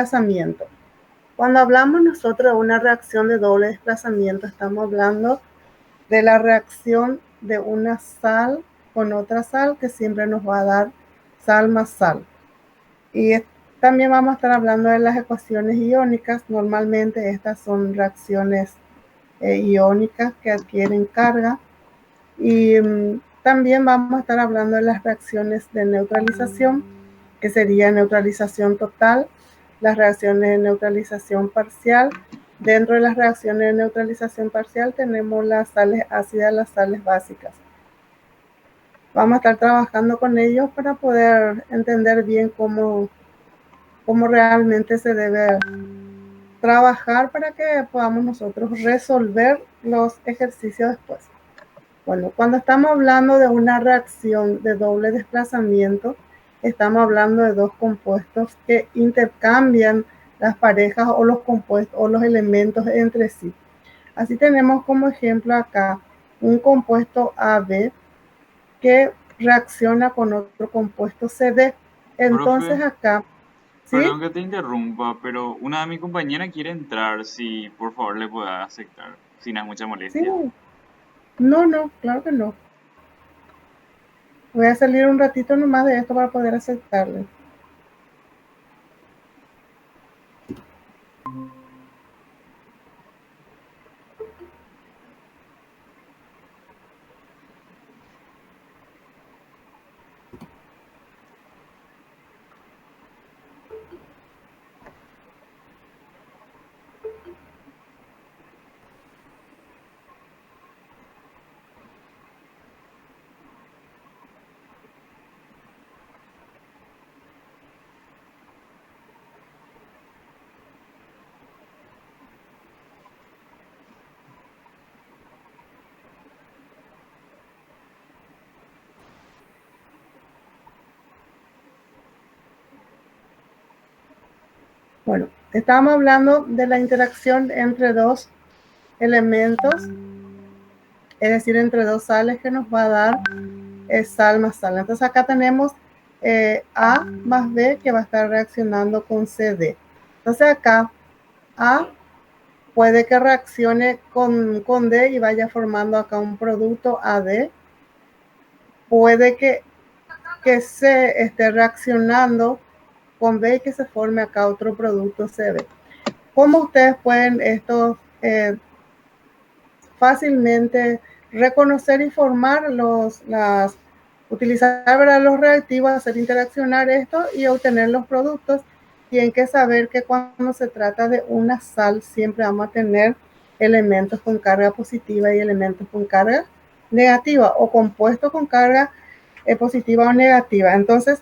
desplazamiento. Cuando hablamos nosotros de una reacción de doble desplazamiento, estamos hablando de la reacción de una sal con otra sal que siempre nos va a dar sal más sal. Y también vamos a estar hablando de las ecuaciones iónicas. Normalmente estas son reacciones iónicas que adquieren carga. Y también vamos a estar hablando de las reacciones de neutralización, que sería neutralización total, las reacciones de neutralización parcial. Dentro de las reacciones de neutralización parcial tenemos las sales ácidas, las sales básicas. Vamos a estar trabajando con ellos para poder entender bien cómo realmente se debe trabajar para que podamos nosotros resolver los ejercicios después. Bueno, cuando estamos hablando de una reacción de doble desplazamiento, estamos hablando de dos compuestos que intercambian las parejas o los compuestos o los elementos entre sí. Así tenemos como ejemplo acá un compuesto AB que reacciona con otro compuesto CD. Profe, Entonces acá, ¿sí? perdón que te interrumpa, pero una de mis compañeras quiere entrar, si por favor le pueda aceptar, si no es mucha Sí. molestia. No, claro que no. Voy a salir un ratito nomás de esto para poder aceptarle. Bueno, estábamos hablando de la interacción entre dos elementos, es decir, entre dos sales que nos va a dar sal más sal. Entonces acá tenemos A más B que va a estar reaccionando con CD. Entonces acá A puede que reaccione con D y vaya formando acá un producto AD. Puede que se esté reaccionando con B y que se forme acá otro producto CB. ¿Cómo ustedes pueden esto fácilmente reconocer y formar utilizar, ¿verdad?, los reactivos, hacer interaccionar esto y obtener los productos? Tienen que saber que cuando se trata de una sal siempre vamos a tener elementos con carga positiva y elementos con carga negativa o compuestos con carga positiva o negativa. Entonces,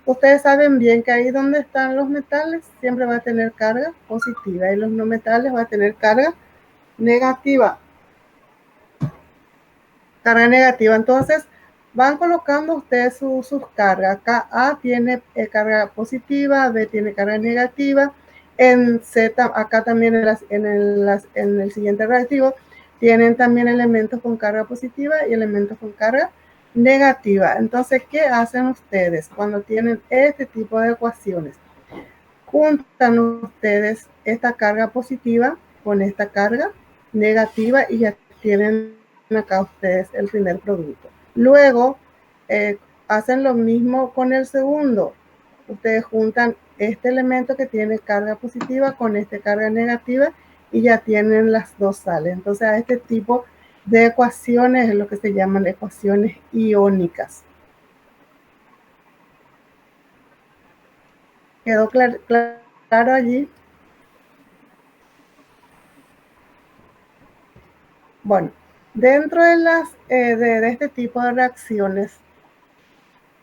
ustedes saben bien que ahí donde están los metales siempre va a tener carga positiva y los no metales va a tener carga negativa. Carga negativa. Entonces, van colocando ustedes sus cargas. Acá A tiene carga positiva, B tiene carga negativa. En Z, acá también en el siguiente reactivo, tienen también elementos con carga positiva y elementos con carga negativa. Entonces, ¿qué hacen ustedes cuando tienen este tipo de ecuaciones? Juntan ustedes esta carga positiva con esta carga negativa y ya tienen acá ustedes el primer producto. Luego hacen lo mismo con el segundo. Ustedes juntan este elemento que tiene carga positiva con este carga negativa y ya tienen las dos sales. Entonces a este tipo de ecuaciones es lo que se llaman ecuaciones iónicas. ¿Quedó claro allí? Bueno, dentro de este tipo de reacciones,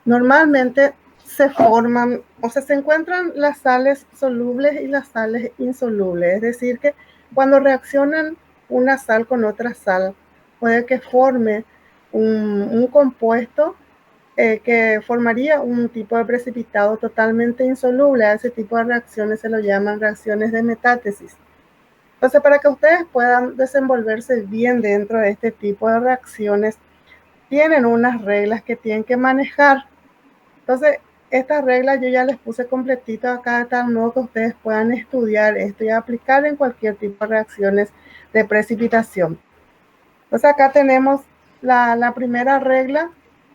normalmente se forman, o sea, se encuentran las sales solubles y las sales insolubles. Es decir, que cuando reaccionan una sal con otra sal, puede que forme un compuesto que formaría un tipo de precipitado totalmente insoluble. A ese tipo de reacciones se lo llaman reacciones de metátesis. Entonces, para que ustedes puedan desenvolverse bien dentro de este tipo de reacciones, tienen unas reglas que tienen que manejar. Entonces, esta regla yo ya les puse completito acá de tal modo que ustedes puedan estudiar esto y aplicar en cualquier tipo de reacciones de precipitación. Entonces acá tenemos la primera regla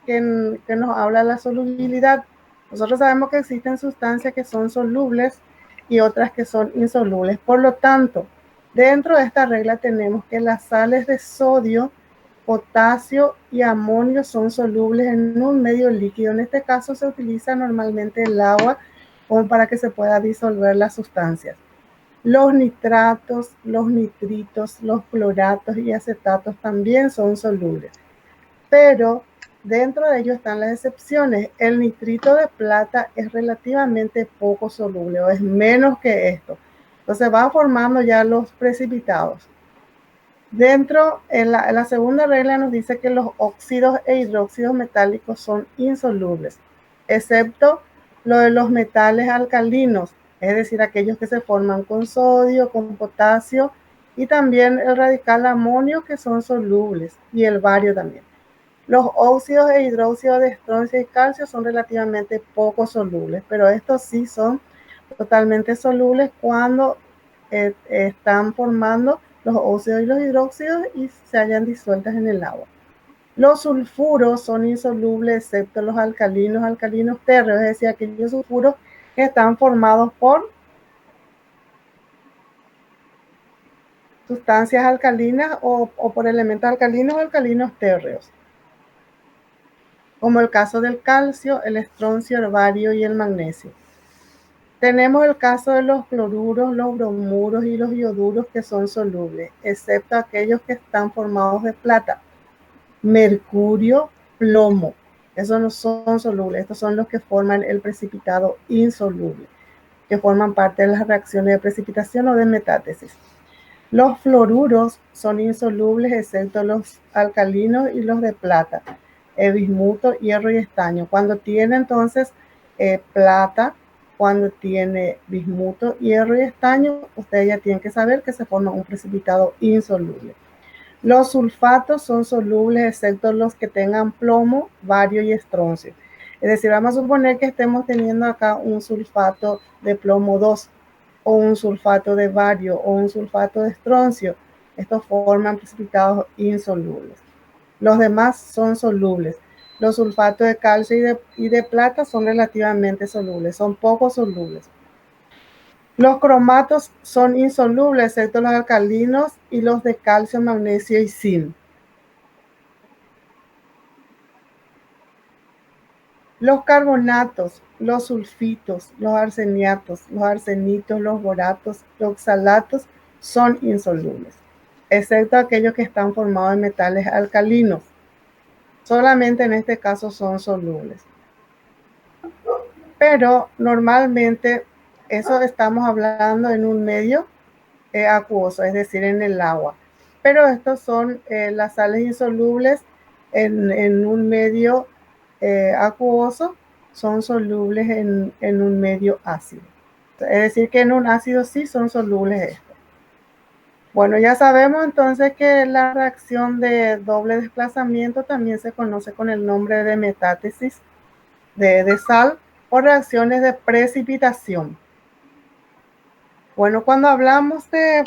que nos habla de la solubilidad. Nosotros sabemos que existen sustancias que son solubles y otras que son insolubles. Por lo tanto, dentro de esta regla tenemos que las sales de sodio, potasio y amonio son solubles en un medio líquido. En este caso se utiliza normalmente el agua como para que se pueda disolver las sustancias. Los nitratos, los nitritos, los cloratos y acetatos también son solubles. Pero dentro de ellos están las excepciones. El nitrito de plata es relativamente poco soluble o es menos que esto. Entonces va formando ya los precipitados. Dentro, en la segunda regla nos dice que los óxidos e hidróxidos metálicos son insolubles, excepto lo de los metales alcalinos, es decir, aquellos que se forman con sodio, con potasio y también el radical amonio que son solubles y el bario también. Los óxidos e hidróxidos de estroncio y calcio son relativamente poco solubles, pero estos sí son totalmente solubles cuando están formando los óxidos y los hidróxidos y se hallan disueltas en el agua. Los sulfuros son insolubles excepto los alcalinos térreos, es decir, aquellos sulfuros que están formados por sustancias alcalinas o por elementos alcalinos o alcalinos térreos, como el caso del calcio, el estroncio, el bario y el magnesio. Tenemos el caso de los cloruros, los bromuros y los ioduros que son solubles, excepto aquellos que están formados de plata, mercurio, plomo. Esos no son solubles, estos son los que forman el precipitado insoluble, que forman parte de las reacciones de precipitación o de metátesis. Los fluoruros son insolubles excepto los alcalinos y los de plata, bismuto, hierro y estaño. Cuando tiene entonces plata, cuando tiene bismuto, hierro y estaño, ustedes ya tienen que saber que se forma un precipitado insoluble. Los sulfatos son solubles excepto los que tengan plomo, bario y estroncio. Es decir, vamos a suponer que estemos teniendo acá un sulfato de plomo 2 o un sulfato de bario o un sulfato de estroncio. Estos forman precipitados insolubles. Los demás son solubles. Los sulfatos de calcio y de plata son relativamente solubles, son poco solubles. Los cromatos son insolubles, excepto los alcalinos y los de calcio, magnesio y zinc. Los carbonatos, los sulfitos, los arseniatos, los arsenitos, los boratos, los oxalatos son insolubles, excepto aquellos que están formados en metales alcalinos. Solamente en este caso son solubles. Pero normalmente eso estamos hablando en un medio acuoso, es decir, en el agua. Pero estos son las sales insolubles en un medio acuoso, son solubles en un medio ácido. Es decir, que en un ácido sí son solubles estos. Bueno, ya sabemos entonces que la reacción de doble desplazamiento también se conoce con el nombre de metátesis de sal o reacciones de precipitación. Bueno, cuando hablamos de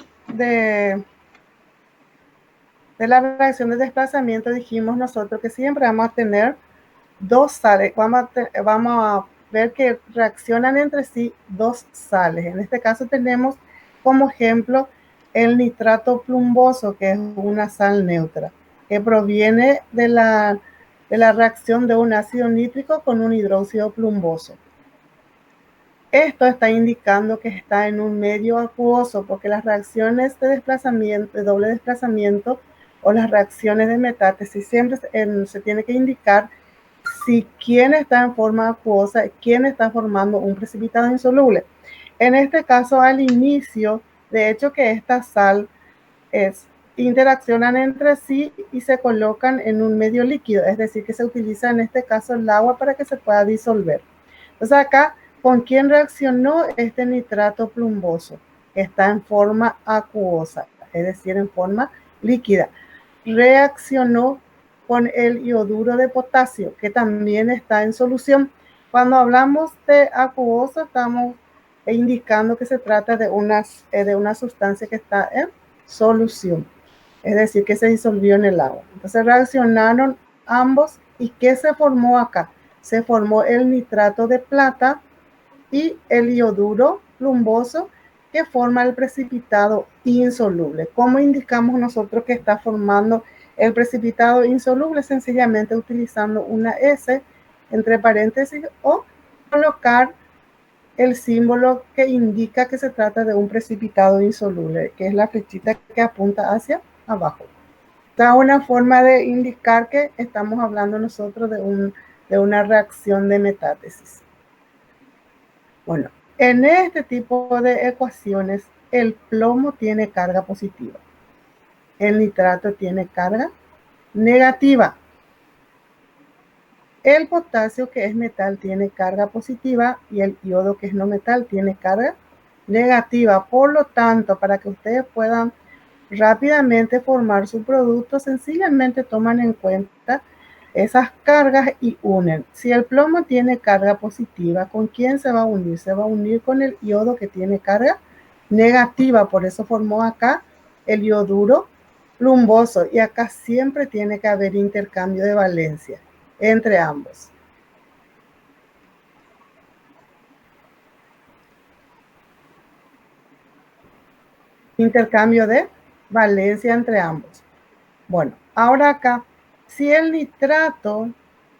la reacción de desplazamiento, dijimos nosotros que siempre vamos a tener dos sales, vamos a ver que reaccionan entre sí dos sales. En este caso tenemos como ejemplo el nitrato plumboso, que es una sal neutra, que proviene de la reacción de un ácido nítrico con un hidróxido plumboso. Esto está indicando que está en un medio acuoso, porque las reacciones de desplazamiento, de doble desplazamiento o las reacciones de metátesis siempre se tiene que indicar si quién está en forma acuosa y quién está formando un precipitado insoluble. En este caso, al inicio, de hecho que esta sal interaccionan entre sí y se colocan en un medio líquido, es decir, que se utiliza en este caso el agua para que se pueda disolver. Entonces acá, ¿con quién reaccionó este nitrato plumboso? Está en forma acuosa, es decir, en forma líquida. Reaccionó con el ioduro de potasio, que también está en solución, Cuando hablamos de acuoso, estamos indicando que se trata de una sustancia que está en solución, es decir, que se disolvió en el agua. Entonces reaccionaron ambos y ¿qué se formó acá? Se formó el nitrato de plata y el ioduro plumboso que forma el precipitado insoluble. ¿Cómo indicamos nosotros que está formando el precipitado insoluble? Sencillamente utilizando una S entre paréntesis o colocar el símbolo que indica que se trata de un precipitado insoluble, que es la flechita que apunta hacia abajo. Esta es una forma de indicar que estamos hablando nosotros de una reacción de metátesis. Bueno, en este tipo de ecuaciones, el plomo tiene carga positiva. El nitrato tiene carga negativa. El potasio, que es metal, tiene carga positiva y el yodo, que es no metal, tiene carga negativa. Por lo tanto, para que ustedes puedan rápidamente formar su producto, sencillamente toman en cuenta esas cargas y unen. Si el plomo tiene carga positiva, ¿con quién se va a unir? Se va a unir con el yodo, que tiene carga negativa. Por eso formó acá el ioduro plumboso. Y acá siempre tiene que haber intercambio de valencia entre ambos. Intercambio de valencia entre ambos. Bueno, ahora acá, si el nitrato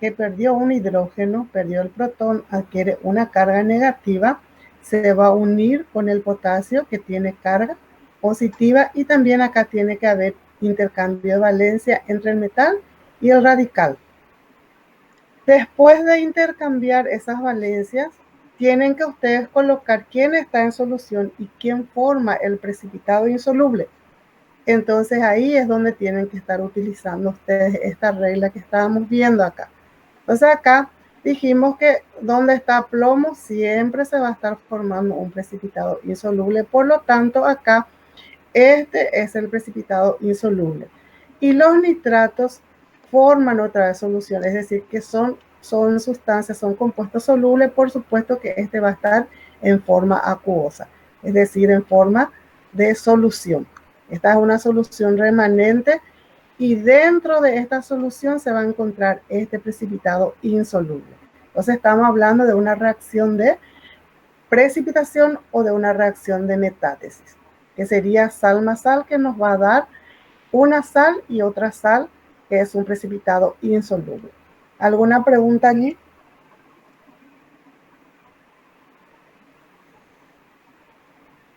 que perdió un hidrógeno, perdió el protón, adquiere una carga negativa, se va a unir con el potasio, que tiene carga positiva, y también acá tiene que haber intercambio de valencia entre el metal y el radical. Después de intercambiar esas valencias, tienen que ustedes colocar quién está en solución y quién forma el precipitado insoluble. Entonces ahí es donde tienen que estar utilizando ustedes esta regla que estábamos viendo acá. Entonces acá dijimos que donde está plomo siempre se va a estar formando un precipitado insoluble. Por lo tanto, acá este es el precipitado insoluble. Y los nitratos forman otra vez solución, es decir, que son sustancias, son compuestos solubles. Por supuesto que este va a estar en forma acuosa, es decir, en forma de solución. Esta es una solución remanente y dentro de esta solución se va a encontrar este precipitado insoluble. Entonces estamos hablando de una reacción de precipitación o de una reacción de metátesis, que sería sal más sal, que nos va a dar una sal y otra sal, que es un precipitado insoluble. ¿Alguna pregunta allí?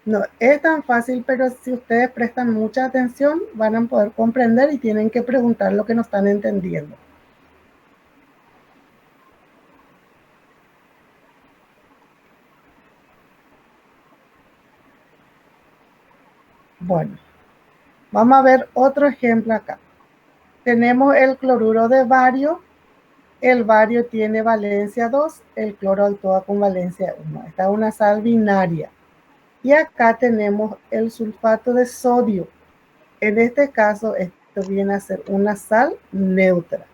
No es tan fácil, pero si ustedes prestan mucha atención, van a poder comprender y tienen que preguntar lo que no están entendiendo. Bueno, vamos a ver otro ejemplo acá. Tenemos el cloruro de bario. El bario tiene valencia 2, el cloro actúa con valencia 1. Esta es una sal binaria. Y acá tenemos el sulfato de sodio. En este caso, esto viene a ser una sal neutra.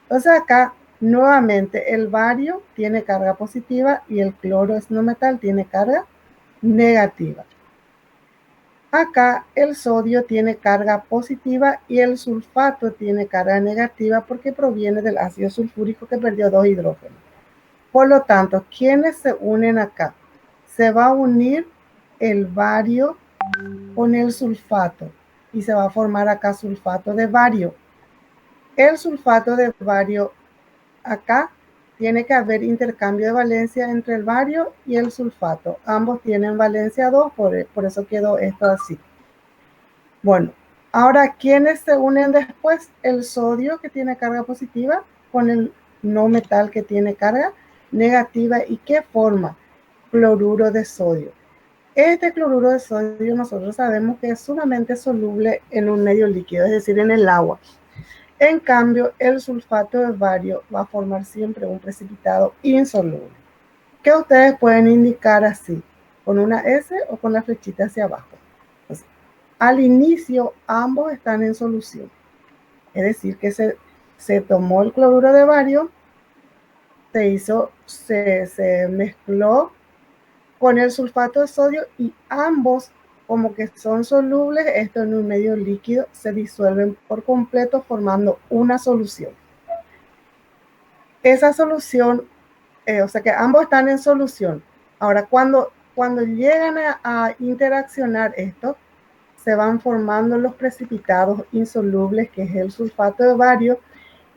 Entonces acá, nuevamente, el bario tiene carga positiva y el cloro es no metal, tiene carga negativa. Acá el sodio tiene carga positiva y el sulfato tiene carga negativa porque proviene del ácido sulfúrico que perdió 2 hidrógenos. Por lo tanto, ¿quiénes se unen acá? Se va a unir el bario con el sulfato y se va a formar acá sulfato de bario. El sulfato de bario acá tiene que haber intercambio de valencia entre el bario y el sulfato. Ambos tienen valencia 2, por eso quedó esto así. Bueno, ahora, ¿quiénes se unen después? El sodio, que tiene carga positiva, con el no metal, que tiene carga negativa. ¿Y qué forma? Cloruro de sodio. Este cloruro de sodio nosotros sabemos que es sumamente soluble en un medio líquido, es decir, en el agua. En cambio, el sulfato de bario va a formar siempre un precipitado insoluble, que ustedes pueden indicar así, con una S o con la flechita hacia abajo. Entonces, al inicio, ambos están en solución. Es decir, que se tomó el cloruro de bario se mezcló con el sulfato de sodio y ambos, como que son solubles, esto en un medio líquido, se disuelven por completo formando una solución. Esa solución, o sea que ambos están en solución. Ahora, cuando llegan a interaccionar esto, se van formando los precipitados insolubles, que es el sulfato de bario,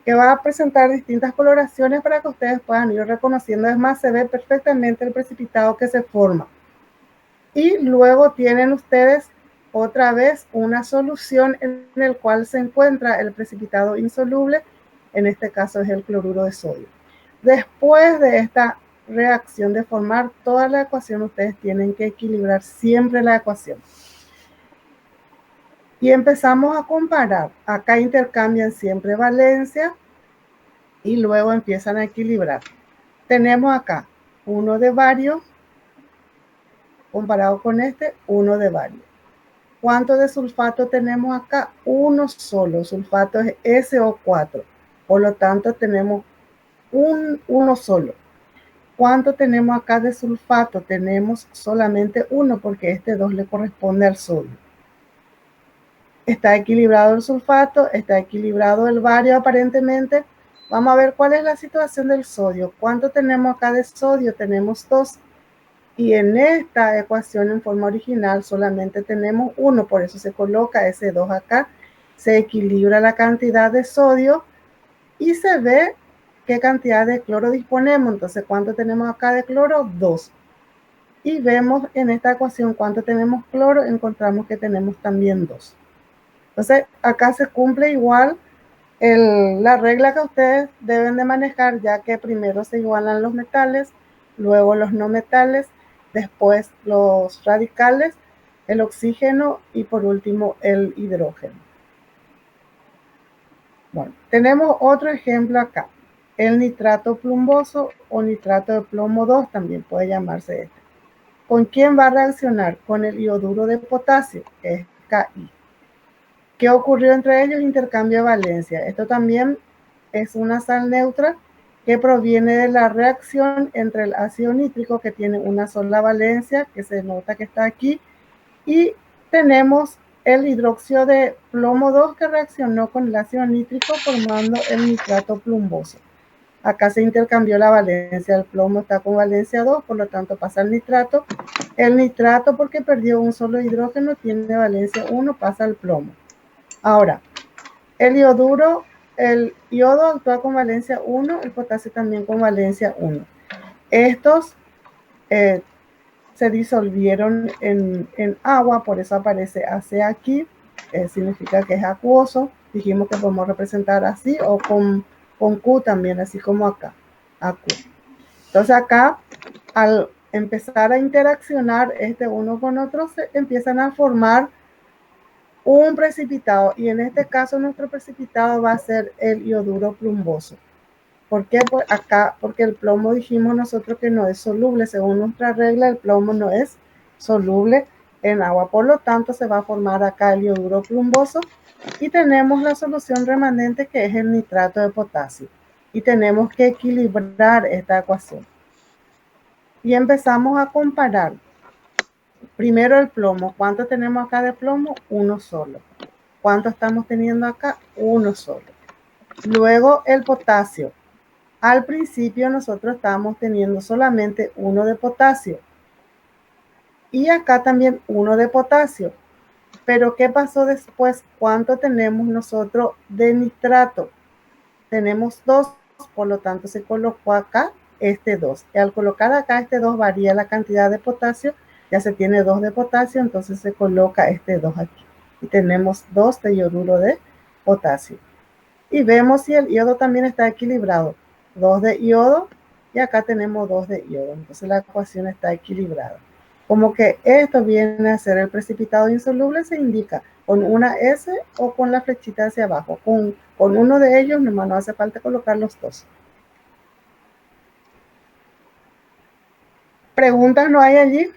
que va a presentar distintas coloraciones para que ustedes puedan ir reconociendo. Es más, se ve perfectamente el precipitado que se forma. Y luego tienen ustedes otra vez una solución en el cual se encuentra el precipitado insoluble, en este caso es el cloruro de sodio. Después de esta reacción de formar toda la ecuación, ustedes tienen que equilibrar siempre la ecuación. Y empezamos a comparar. Acá intercambian siempre valencia y luego empiezan a equilibrar. Tenemos acá 1 de bario comparado con este 1 de bario. ¿Cuánto de sulfato tenemos acá? Uno solo. Sulfato es SO4. Por lo tanto, tenemos uno solo. ¿Cuánto tenemos acá de sulfato? Tenemos solamente uno porque este 2 le corresponde al sodio. Está equilibrado el sulfato, está equilibrado el bario aparentemente. Vamos a ver cuál es la situación del sodio. ¿Cuánto tenemos acá de sodio? Tenemos 2. Y en esta ecuación en forma original solamente tenemos 1, por eso se coloca ese 2 acá. Se equilibra la cantidad de sodio y se ve qué cantidad de cloro disponemos. Entonces, ¿cuánto tenemos acá de cloro? 2. Y vemos en esta ecuación cuánto tenemos cloro, encontramos que tenemos también 2. Entonces, acá se cumple igual la regla que ustedes deben de manejar, ya que primero se igualan los metales, luego los no metales, después los radicales, el oxígeno y por último el hidrógeno. Bueno, tenemos otro ejemplo acá, el nitrato plumboso o nitrato de plomo 2 también puede llamarse este. ¿Con quién va a reaccionar? Con el ioduro de potasio, que es Ki. ¿Qué ocurrió entre ellos? Intercambio de valencia. Esto también es una sal neutra que proviene de la reacción entre el ácido nítrico, que tiene una sola valencia, que se nota que está aquí, y tenemos el hidróxido de plomo 2 que reaccionó con el ácido nítrico formando el nitrato plumboso. Acá se intercambió la valencia, el plomo está con valencia 2, por lo tanto pasa al nitrato. El nitrato, porque perdió un solo hidrógeno, tiene valencia 1, pasa al plomo. Ahora, el iodo actúa con valencia 1, el potasio también con valencia 1. Estos se disolvieron en agua, por eso aparece AC aquí, significa que es acuoso. Dijimos que podemos representar así o con Q también, así como acá, AQ. Entonces acá, al empezar a interaccionar uno con otro, se empiezan a formar un precipitado, y en este caso nuestro precipitado va a ser el ioduro plumboso. ¿Por qué? Pues acá, porque el plomo dijimos nosotros que no es soluble, según nuestra regla el plomo no es soluble en agua, por lo tanto se va a formar acá el ioduro plumboso y tenemos la solución remanente que es el nitrato de potasio y tenemos que equilibrar esta ecuación y empezamos a comparar. Primero el plomo. ¿Cuánto tenemos acá de plomo? Uno solo. ¿Cuánto estamos teniendo acá? Uno solo. Luego el potasio. Al principio nosotros estábamos teniendo solamente uno de potasio. Y acá también uno de potasio. Pero ¿qué pasó después? ¿Cuánto tenemos nosotros de nitrato? Tenemos 2, por lo tanto se colocó acá este 2. Y al colocar acá este 2 varía la cantidad de potasio. Ya se tiene 2 de potasio, entonces se coloca este 2 aquí. Y tenemos 2 de iodo de potasio. Y vemos si el iodo también está equilibrado. 2 de iodo y acá tenemos 2 de iodo. Entonces la ecuación está equilibrada. Como que esto viene a ser el precipitado insoluble, se indica con una S o con la flechita hacia abajo. Con uno de ellos nomás no hace falta colocar los dos. ¿Preguntas no hay allí?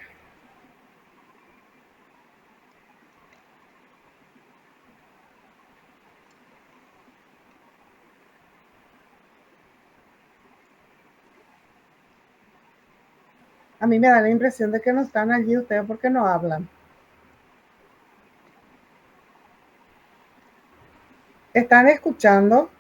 A mí me da la impresión de que no están allí ustedes porque no hablan. ¿Están escuchando?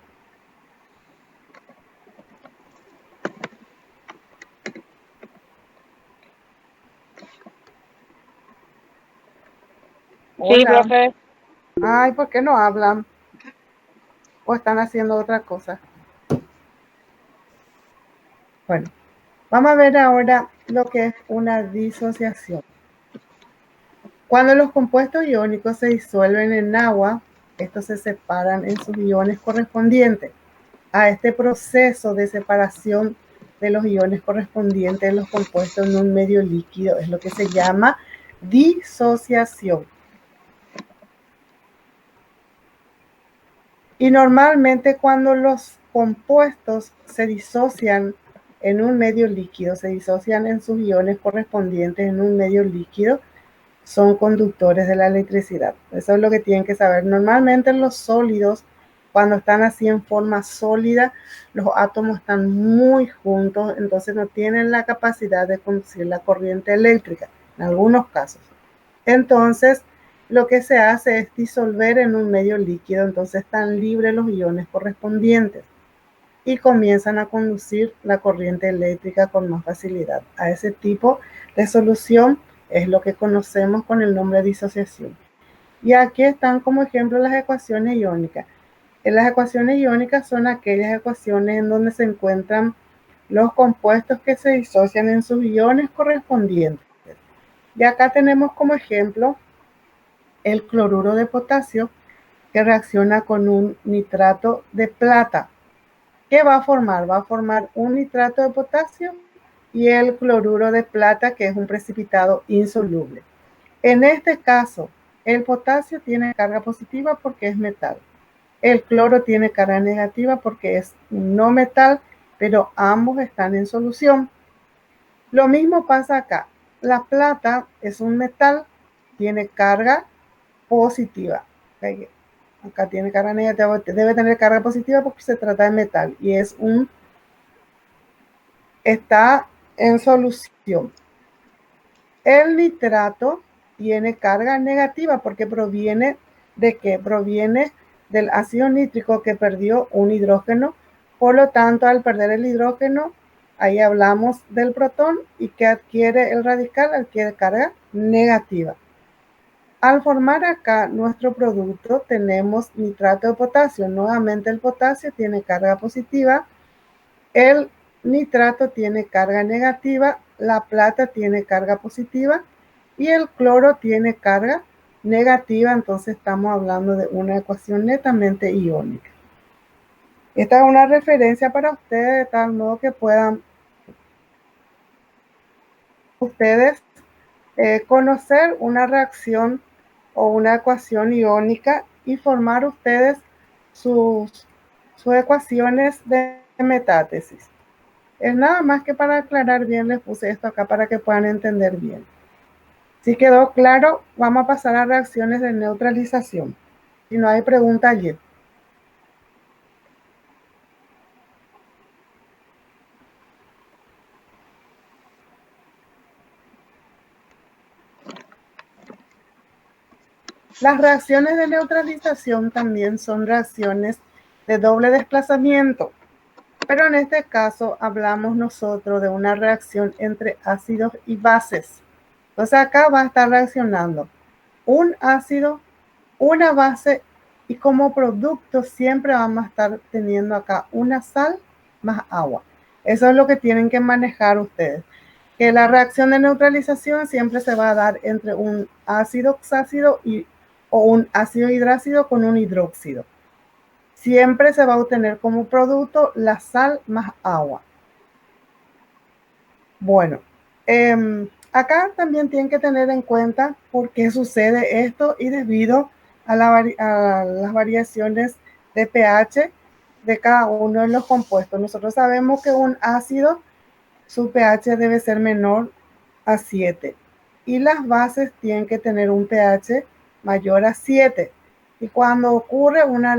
Sí, Hola. profe. Ay, ¿por qué no hablan? ¿O están haciendo otra cosa? Bueno, vamos a ver ahora lo que es una disociación. Cuando los compuestos iónicos se disuelven en agua, estos se separan en sus iones correspondientes. A este proceso de separación de los iones correspondientes de los compuestos en un medio líquido es lo que se llama disociación. Y normalmente cuando los compuestos se disocian en un medio líquido, se disocian en sus iones correspondientes en un medio líquido, son conductores de la electricidad. Eso es lo que tienen que saber. Normalmente los sólidos, cuando están así en forma sólida, los átomos están muy juntos, entonces no tienen la capacidad de conducir la corriente eléctrica, en algunos casos. Entonces, lo que se hace es disolver en un medio líquido, entonces están libres los iones correspondientes y comienzan a conducir la corriente eléctrica con más facilidad. A ese tipo de solución es lo que conocemos con el nombre de disociación. Y aquí están como ejemplo las ecuaciones iónicas. Las ecuaciones iónicas son aquellas ecuaciones en donde se encuentran los compuestos que se disocian en sus iones correspondientes. Y acá tenemos como ejemplo el cloruro de potasio que reacciona con un nitrato de plata. ¿Qué va a formar? Va a formar un nitrato de potasio y el cloruro de plata, que es un precipitado insoluble. En este caso, el potasio tiene carga positiva porque es metal. El cloro tiene carga negativa porque es no metal, pero ambos están en solución. Lo mismo pasa acá. La plata es un metal, tiene carga positiva. Acá tiene carga negativa, debe tener carga positiva porque se trata de metal y está en solución. El nitrato tiene carga negativa porque proviene de qué? Proviene del ácido nítrico que perdió un hidrógeno. Por lo tanto, al perder el hidrógeno, ahí hablamos del protón y que adquiere el radical, adquiere carga negativa. Al formar acá nuestro producto tenemos nitrato de potasio. Nuevamente el potasio tiene carga positiva, el nitrato tiene carga negativa, la plata tiene carga positiva y el cloro tiene carga negativa. Entonces estamos hablando de una ecuación netamente iónica. Esta es una referencia para ustedes de tal modo que puedan ustedes conocer una reacción o una ecuación iónica y formar ustedes sus ecuaciones de metátesis. Es nada más que para aclarar bien, les puse esto acá para que puedan entender bien. Si quedó claro, vamos a pasar a reacciones de neutralización. Si no hay pregunta allí. Las reacciones de neutralización también son reacciones de doble desplazamiento, pero en este caso hablamos nosotros de una reacción entre ácidos y bases. Entonces acá va a estar reaccionando un ácido, una base y como producto siempre vamos a estar teniendo acá una sal más agua. Eso es lo que tienen que manejar ustedes. Que la reacción de neutralización siempre se va a dar entre un ácido oxácido o un ácido hidrácido con un hidróxido. Siempre se va a obtener como producto la sal más agua. Bueno, acá también tienen que tener en cuenta por qué sucede esto y debido a las variaciones de pH de cada uno de los compuestos. Nosotros sabemos que un ácido, su pH debe ser menor a 7 y las bases tienen que tener un pH mayor a 7. Y cuando ocurre una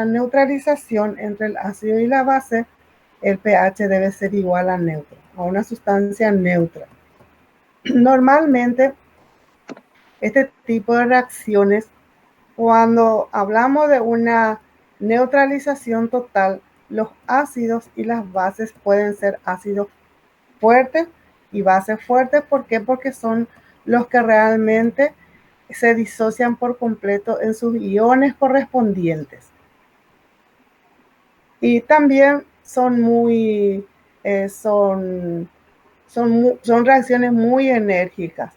neutralización entre el ácido y la base, el pH debe ser igual a neutro, a una sustancia neutra. Normalmente, este tipo de reacciones, cuando hablamos de una neutralización total, los ácidos y las bases pueden ser ácidos fuertes y bases fuertes. ¿Por qué? Porque son los que realmente se disocian por completo en sus iones correspondientes. Y también son son reacciones muy enérgicas.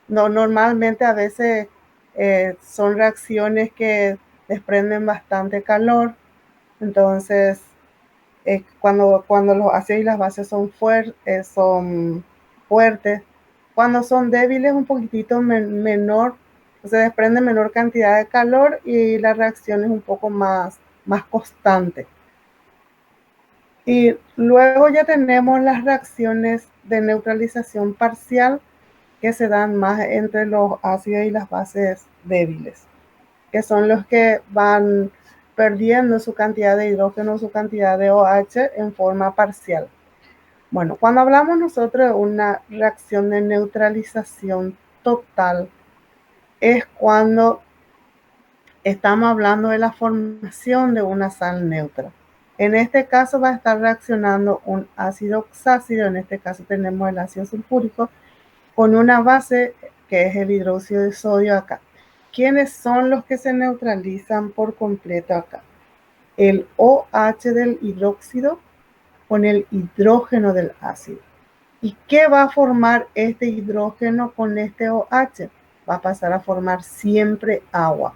No, normalmente a veces son reacciones que desprenden bastante calor. Entonces, cuando los ácidos y las bases son fuertes, cuando son débiles un poquitito menor, se desprende menor cantidad de calor y la reacción es un poco más constante. Y luego ya tenemos las reacciones de neutralización parcial, que se dan más entre los ácidos y las bases débiles, que son los que van perdiendo su cantidad de hidrógeno, su cantidad de OH en forma parcial. Bueno, cuando hablamos nosotros de una reacción de neutralización total, es cuando estamos hablando de la formación de una sal neutra. En este caso va a estar reaccionando un ácido oxácido, en este caso tenemos el ácido sulfúrico, con una base que es el hidróxido de sodio acá. ¿Quiénes son los que se neutralizan por completo acá? El OH del hidróxido con el hidrógeno del ácido. ¿Y qué va a formar este hidrógeno con este OH? Va a pasar a formar siempre agua.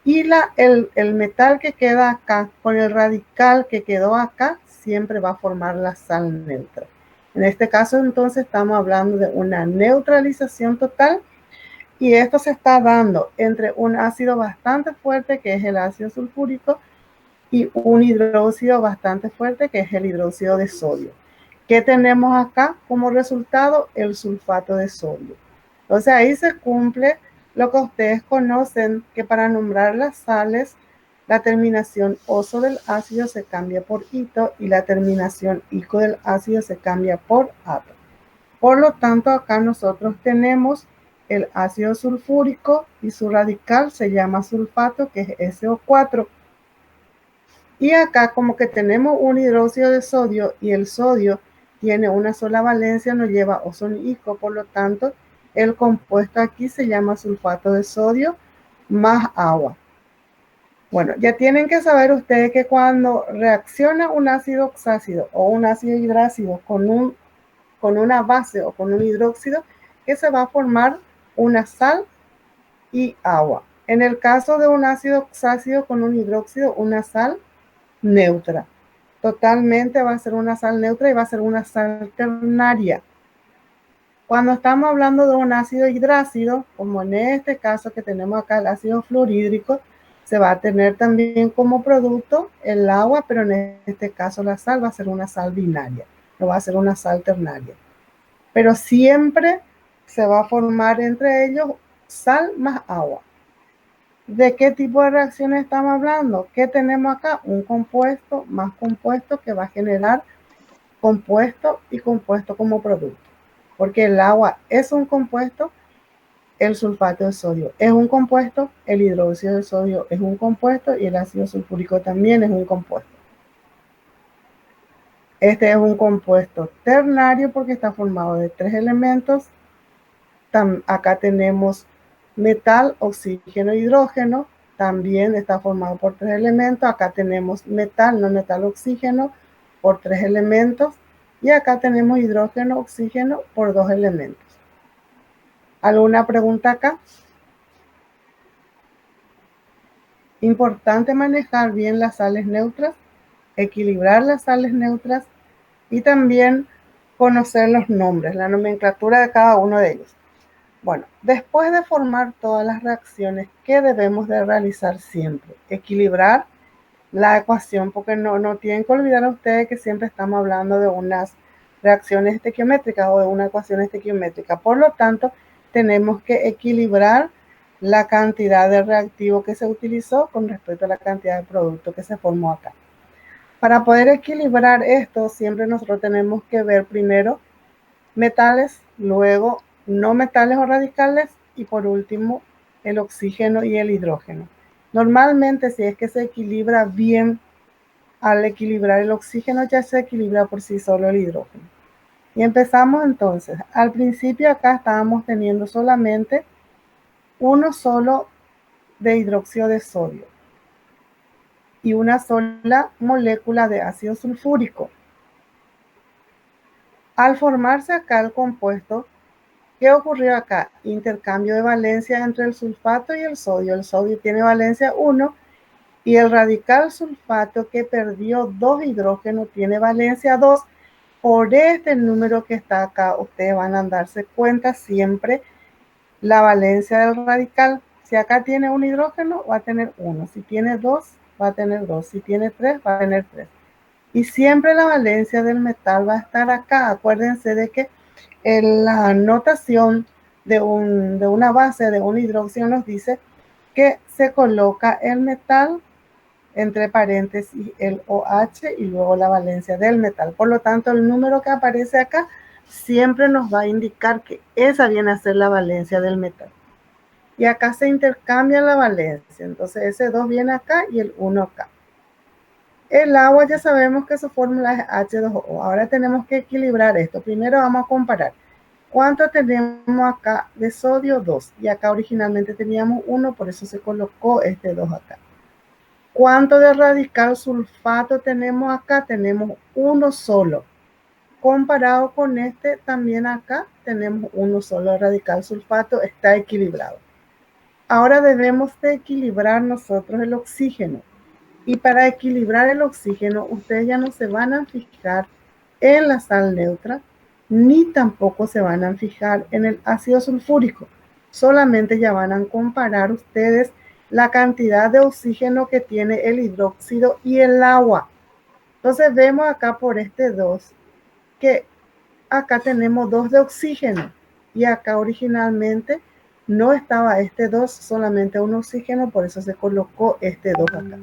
Y el metal que queda acá con el radical que quedó acá siempre va a formar la sal neutra. En este caso entonces estamos hablando de una neutralización total, y esto se está dando entre un ácido bastante fuerte, que es el ácido sulfúrico, y un hidróxido bastante fuerte, que es el hidróxido de sodio. ¿Qué tenemos acá como resultado? El sulfato de sodio. Entonces ahí se cumple lo que ustedes conocen, que para nombrar las sales, la terminación oso del ácido se cambia por ito y la terminación ico del ácido se cambia por ato. Por lo tanto, acá nosotros tenemos el ácido sulfúrico y su radical se llama sulfato, que es SO4. Y acá como que tenemos un hidróxido de sodio y el sodio tiene una sola valencia, no lleva oso ni ico, por lo tanto el compuesto aquí se llama sulfato de sodio más agua. Bueno, ya tienen que saber ustedes que cuando reacciona un ácido oxácido o un ácido hidrácido con una base o con un hidróxido, que se va a formar una sal y agua. En el caso de un ácido oxácido con un hidróxido, una sal neutra. Totalmente va a ser una sal neutra y va a ser una sal ternaria. Cuando estamos hablando de un ácido hidrácido, como en este caso que tenemos acá el ácido fluorhídrico, se va a tener también como producto el agua, pero en este caso la sal va a ser una sal binaria, no va a ser una sal ternaria. Pero siempre se va a formar entre ellos sal más agua. ¿De qué tipo de reacciones estamos hablando? ¿Qué tenemos acá? Un compuesto más compuesto que va a generar compuesto y compuesto como producto. Porque el agua es un compuesto, el sulfato de sodio es un compuesto, el hidróxido de sodio es un compuesto y el ácido sulfúrico también es un compuesto. Este es un compuesto ternario porque está formado de 3 elementos. Acá tenemos metal, oxígeno, hidrógeno, también está formado por 3 elementos. Acá tenemos metal, no metal, oxígeno por 3 elementos. Y acá tenemos hidrógeno, oxígeno por 2 elementos. ¿Alguna pregunta acá? Importante manejar bien las sales neutras, equilibrar las sales neutras y también conocer los nombres, la nomenclatura de cada uno de ellos. Bueno, después de formar todas las reacciones, ¿qué debemos de realizar siempre? Equilibrar la ecuación, porque no tienen que olvidar a ustedes que siempre estamos hablando de unas reacciones estequiométricas o de una ecuación estequiométrica. Por lo tanto, tenemos que equilibrar la cantidad de reactivo que se utilizó con respecto a la cantidad de producto que se formó acá. Para poder equilibrar esto, siempre nosotros tenemos que ver primero metales, luego no metales o radicales y por último el oxígeno y el hidrógeno. Normalmente si es que se equilibra bien, al equilibrar el oxígeno ya se equilibra por sí solo el hidrógeno. Y empezamos entonces. Al principio acá estábamos teniendo solamente uno solo de hidróxido de sodio y una sola molécula de ácido sulfúrico. Al formarse acá el compuesto, ¿qué ocurrió acá? Intercambio de valencia entre el sulfato y el sodio. El sodio tiene valencia 1 y el radical sulfato que perdió 2 hidrógenos tiene valencia 2. Por este número que está acá, ustedes van a darse cuenta siempre la valencia del radical. Si acá tiene un hidrógeno, va a tener 1. Si tiene 2, va a tener 2. Si tiene 3, va a tener 3. Y siempre la valencia del metal va a estar acá. Acuérdense de que en la notación de una base, de un hidróxido, nos dice que se coloca el metal entre paréntesis el OH y luego la valencia del metal. Por lo tanto, el número que aparece acá siempre nos va a indicar que esa viene a ser la valencia del metal. Y acá se intercambia la valencia. Entonces ese 2 viene acá y el 1 acá. El agua ya sabemos que su fórmula es H2O. Ahora tenemos que equilibrar esto. Primero vamos a comparar. ¿Cuánto tenemos acá de sodio? 2. Y acá originalmente teníamos 1, por eso se colocó este 2 acá. ¿Cuánto de radical sulfato tenemos acá? Tenemos uno solo. Comparado con este, también acá tenemos uno solo. El radical sulfato está equilibrado. Ahora debemos de equilibrar nosotros el oxígeno. Y para equilibrar el oxígeno, ustedes ya no se van a fijar en la sal neutra, ni tampoco se van a fijar en el ácido sulfúrico. Solamente ya van a comparar ustedes la cantidad de oxígeno que tiene el hidróxido y el agua. Entonces vemos acá por este 2 que acá tenemos 2 de oxígeno y acá originalmente no estaba este 2, solamente un oxígeno, por eso se colocó este 2 acá.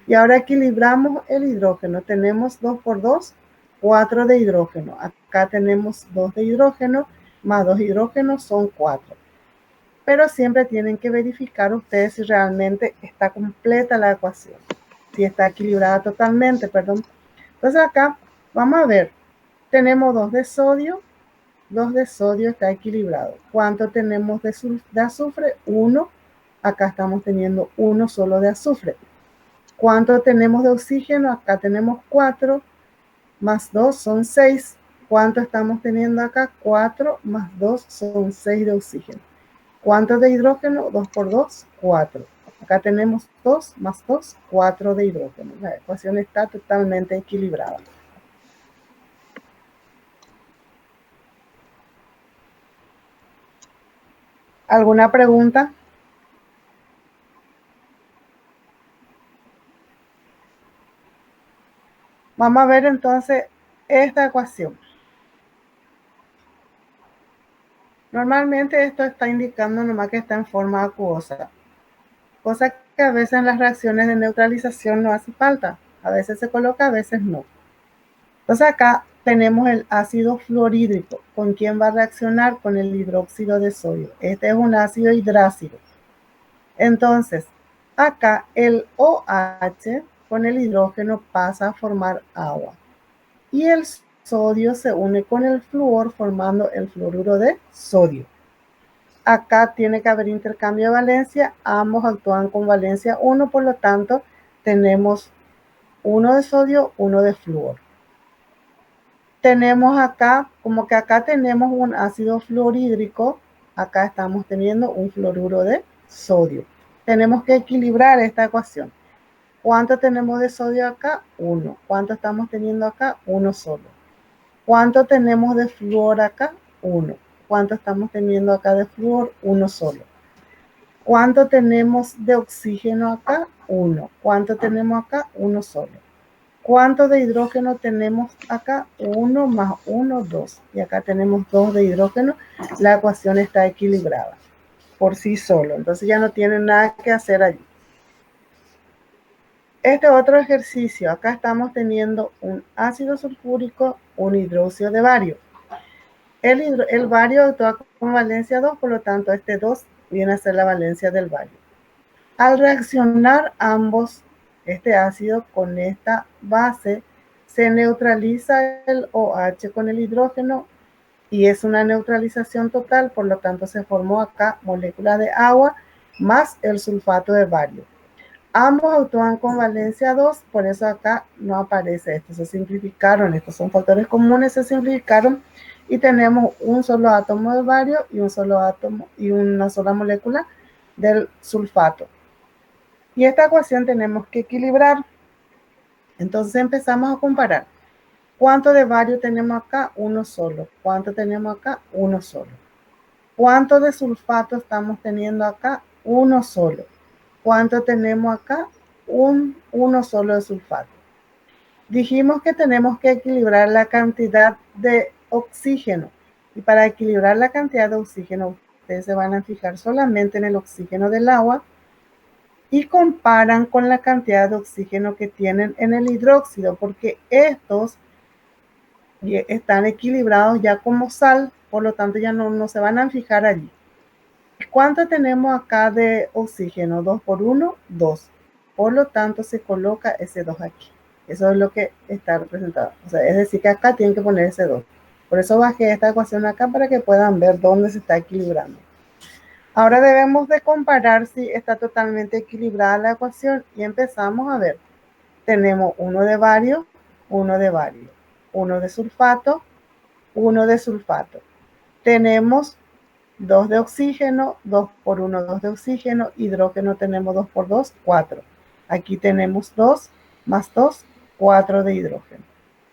Y ahora equilibramos el hidrógeno. Tenemos 2 por 2, 4 de hidrógeno. Acá tenemos 2 de hidrógeno, más 2 hidrógenos son 4. Pero siempre tienen que verificar ustedes si realmente está completa la ecuación. Si está equilibrada totalmente, perdón. Entonces acá vamos a ver. Tenemos 2 de sodio. 2 de sodio está equilibrado. ¿Cuánto tenemos de azufre? 1. Acá estamos teniendo 1 solo de azufre. ¿Cuánto tenemos de oxígeno? Acá tenemos 4, más 2 son 6. ¿Cuánto estamos teniendo acá? 4 más 2 son 6 de oxígeno. ¿Cuánto de hidrógeno? 2 por 2, 4. Acá tenemos 2 más 2, 4 de hidrógeno. La ecuación está totalmente equilibrada. ¿Alguna pregunta? Vamos a ver entonces esta ecuación. Normalmente esto está indicando nomás que está en forma acuosa, cosa que a veces en las reacciones de neutralización no hace falta. A veces se coloca, a veces no. Entonces acá tenemos el ácido fluorhídrico. ¿Con quién va a reaccionar? Con el hidróxido de sodio. Este es un ácido hidrácido. Entonces, acá el OH con el hidrógeno pasa a formar agua. Y el sodio se une con el flúor formando el fluoruro de sodio. Acá tiene que haber intercambio de valencia. Ambos actúan con valencia 1, por lo tanto, tenemos 1 de sodio, 1 de flúor. Tenemos acá, como que acá tenemos un ácido fluorhídrico, acá estamos teniendo un fluoruro de sodio. Tenemos que equilibrar esta ecuación. ¿Cuánto tenemos de sodio acá? 1. ¿Cuánto estamos teniendo acá? 1 solo. ¿Cuánto tenemos de flúor acá? 1. ¿Cuánto estamos teniendo acá de flúor? 1 solo. ¿Cuánto tenemos de oxígeno acá? 1. ¿Cuánto tenemos acá? 1 solo. ¿Cuánto de hidrógeno tenemos acá? 1 más 1, 2. Y acá tenemos 2 de hidrógeno. La ecuación está equilibrada por sí solo. Entonces ya no tiene nada que hacer allí. Este otro ejercicio. Acá estamos teniendo un ácido sulfúrico, un hidróxido de bario. El bario actúa con valencia 2, por lo tanto este 2 viene a ser la valencia del bario. Al reaccionar ambos, este ácido con esta base, se neutraliza el OH con el hidrógeno y es una neutralización total, por lo tanto se formó acá molécula de agua más el sulfato de bario. Ambos actúan con valencia 2, por eso acá no aparece esto, se simplificaron, estos son factores comunes, se simplificaron y tenemos un solo átomo de bario y un solo átomo y una sola molécula del sulfato. Y esta ecuación tenemos que equilibrar. Entonces empezamos a comparar. ¿Cuánto de bario tenemos acá? Uno solo. ¿Cuánto tenemos acá? Uno solo. ¿Cuánto de sulfato estamos teniendo acá? Uno solo. ¿Cuánto tenemos acá? Uno solo de sulfato. Dijimos que tenemos que equilibrar la cantidad de oxígeno. Y para equilibrar la cantidad de oxígeno, ustedes se van a fijar solamente en el oxígeno del agua y comparan con la cantidad de oxígeno que tienen en el hidróxido, porque estos están equilibrados ya como sal, por lo tanto ya no se van a fijar allí. ¿Cuánto tenemos acá de oxígeno? 2 por 1, 2. Por lo tanto se coloca ese 2 aquí. Eso es lo que está representado. O sea, es decir que acá tienen que poner ese 2. Por eso bajé esta ecuación acá para que puedan ver dónde se está equilibrando. Ahora debemos de comparar si está totalmente equilibrada la ecuación y empezamos a ver. Tenemos uno de bario, uno de bario, uno de sulfato, uno de sulfato. Tenemos 2 de oxígeno, 2 por 1, 2 de oxígeno, hidrógeno tenemos 2 por 2, 4. Aquí tenemos 2 más 2, 4 de hidrógeno.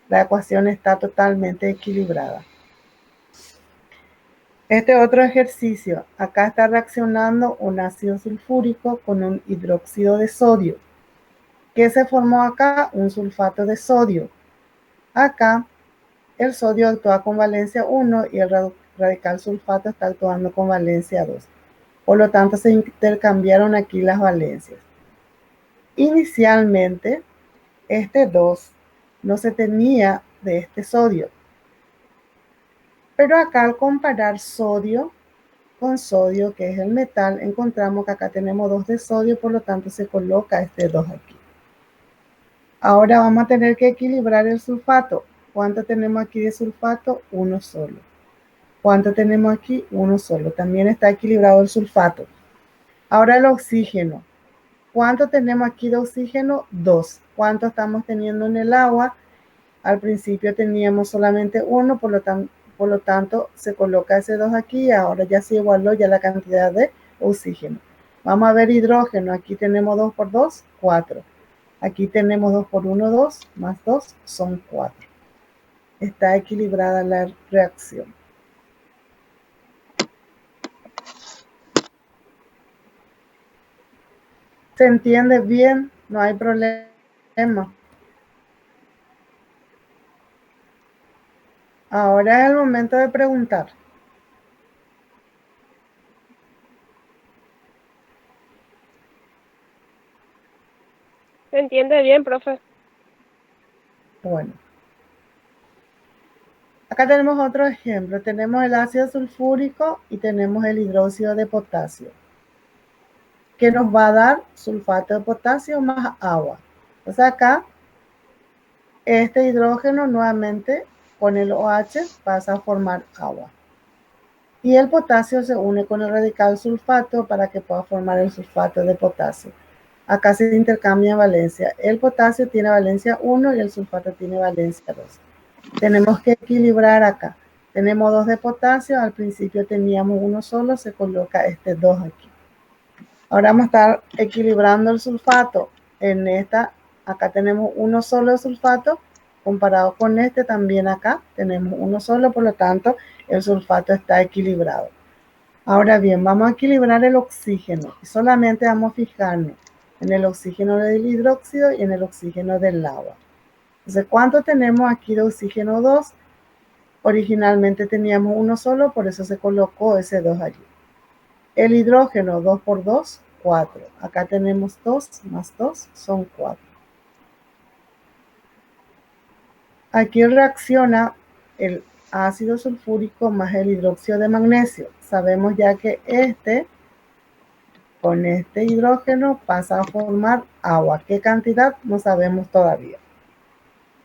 La ecuación está totalmente equilibrada. Este otro ejercicio, acá está reaccionando un ácido sulfúrico con un hidróxido de sodio. ¿Qué se formó acá? Un sulfato de sodio. Acá el sodio actúa con valencia 1 y el radical sulfato está actuando con valencia 2. Por lo tanto, se intercambiaron aquí las valencias. Inicialmente, este 2 no se tenía de este sodio. Pero acá al comparar sodio con sodio, que es el metal, encontramos que acá tenemos 2 de sodio, por lo tanto se coloca este 2 aquí. Ahora vamos a tener que equilibrar el sulfato. ¿Cuánto tenemos aquí de sulfato? Uno solo. ¿Cuánto tenemos aquí? Uno solo. También está equilibrado el sulfato. Ahora el oxígeno. ¿Cuánto tenemos aquí de oxígeno? 2. ¿Cuánto estamos teniendo en el agua? Al principio teníamos solamente 1, por lo tanto se coloca ese 2 aquí y ahora ya se igualó ya la cantidad de oxígeno. Vamos a ver hidrógeno. Aquí tenemos 2 por 2, 4. Aquí tenemos 2 por 1, 2, más 2 son 4. Está equilibrada la reacción. ¿Se entiende bien? No hay problema. Ahora es el momento de preguntar. ¿Se entiende bien, profe? Bueno. Acá tenemos otro ejemplo. Tenemos el ácido sulfúrico y tenemos el hidróxido de potasio, que nos va a dar sulfato de potasio más agua. Entonces acá, este hidrógeno nuevamente con el OH pasa a formar agua. Y el potasio se une con el radical sulfato para que pueda formar el sulfato de potasio. Acá se intercambia valencia. El potasio tiene valencia 1 y el sulfato tiene valencia 2. Tenemos que equilibrar acá. Tenemos 2 de potasio, al principio teníamos uno solo, se coloca este 2 aquí. Ahora vamos a estar equilibrando el sulfato. En esta, acá tenemos uno solo de sulfato, comparado con este también acá tenemos uno solo, por lo tanto el sulfato está equilibrado. Ahora bien, vamos a equilibrar el oxígeno y solamente vamos a fijarnos en el oxígeno del hidróxido y en el oxígeno del agua. Entonces, ¿cuánto tenemos aquí de oxígeno 2? Originalmente teníamos uno solo, por eso se colocó ese 2 allí. El hidrógeno, 2 por 2, 4. Acá tenemos 2 más 2 son 4. Aquí reacciona ácido sulfúrico más el hidróxido de magnesio. Sabemos ya que con este hidrógeno pasa a formar agua. ¿Qué cantidad? No sabemos todavía.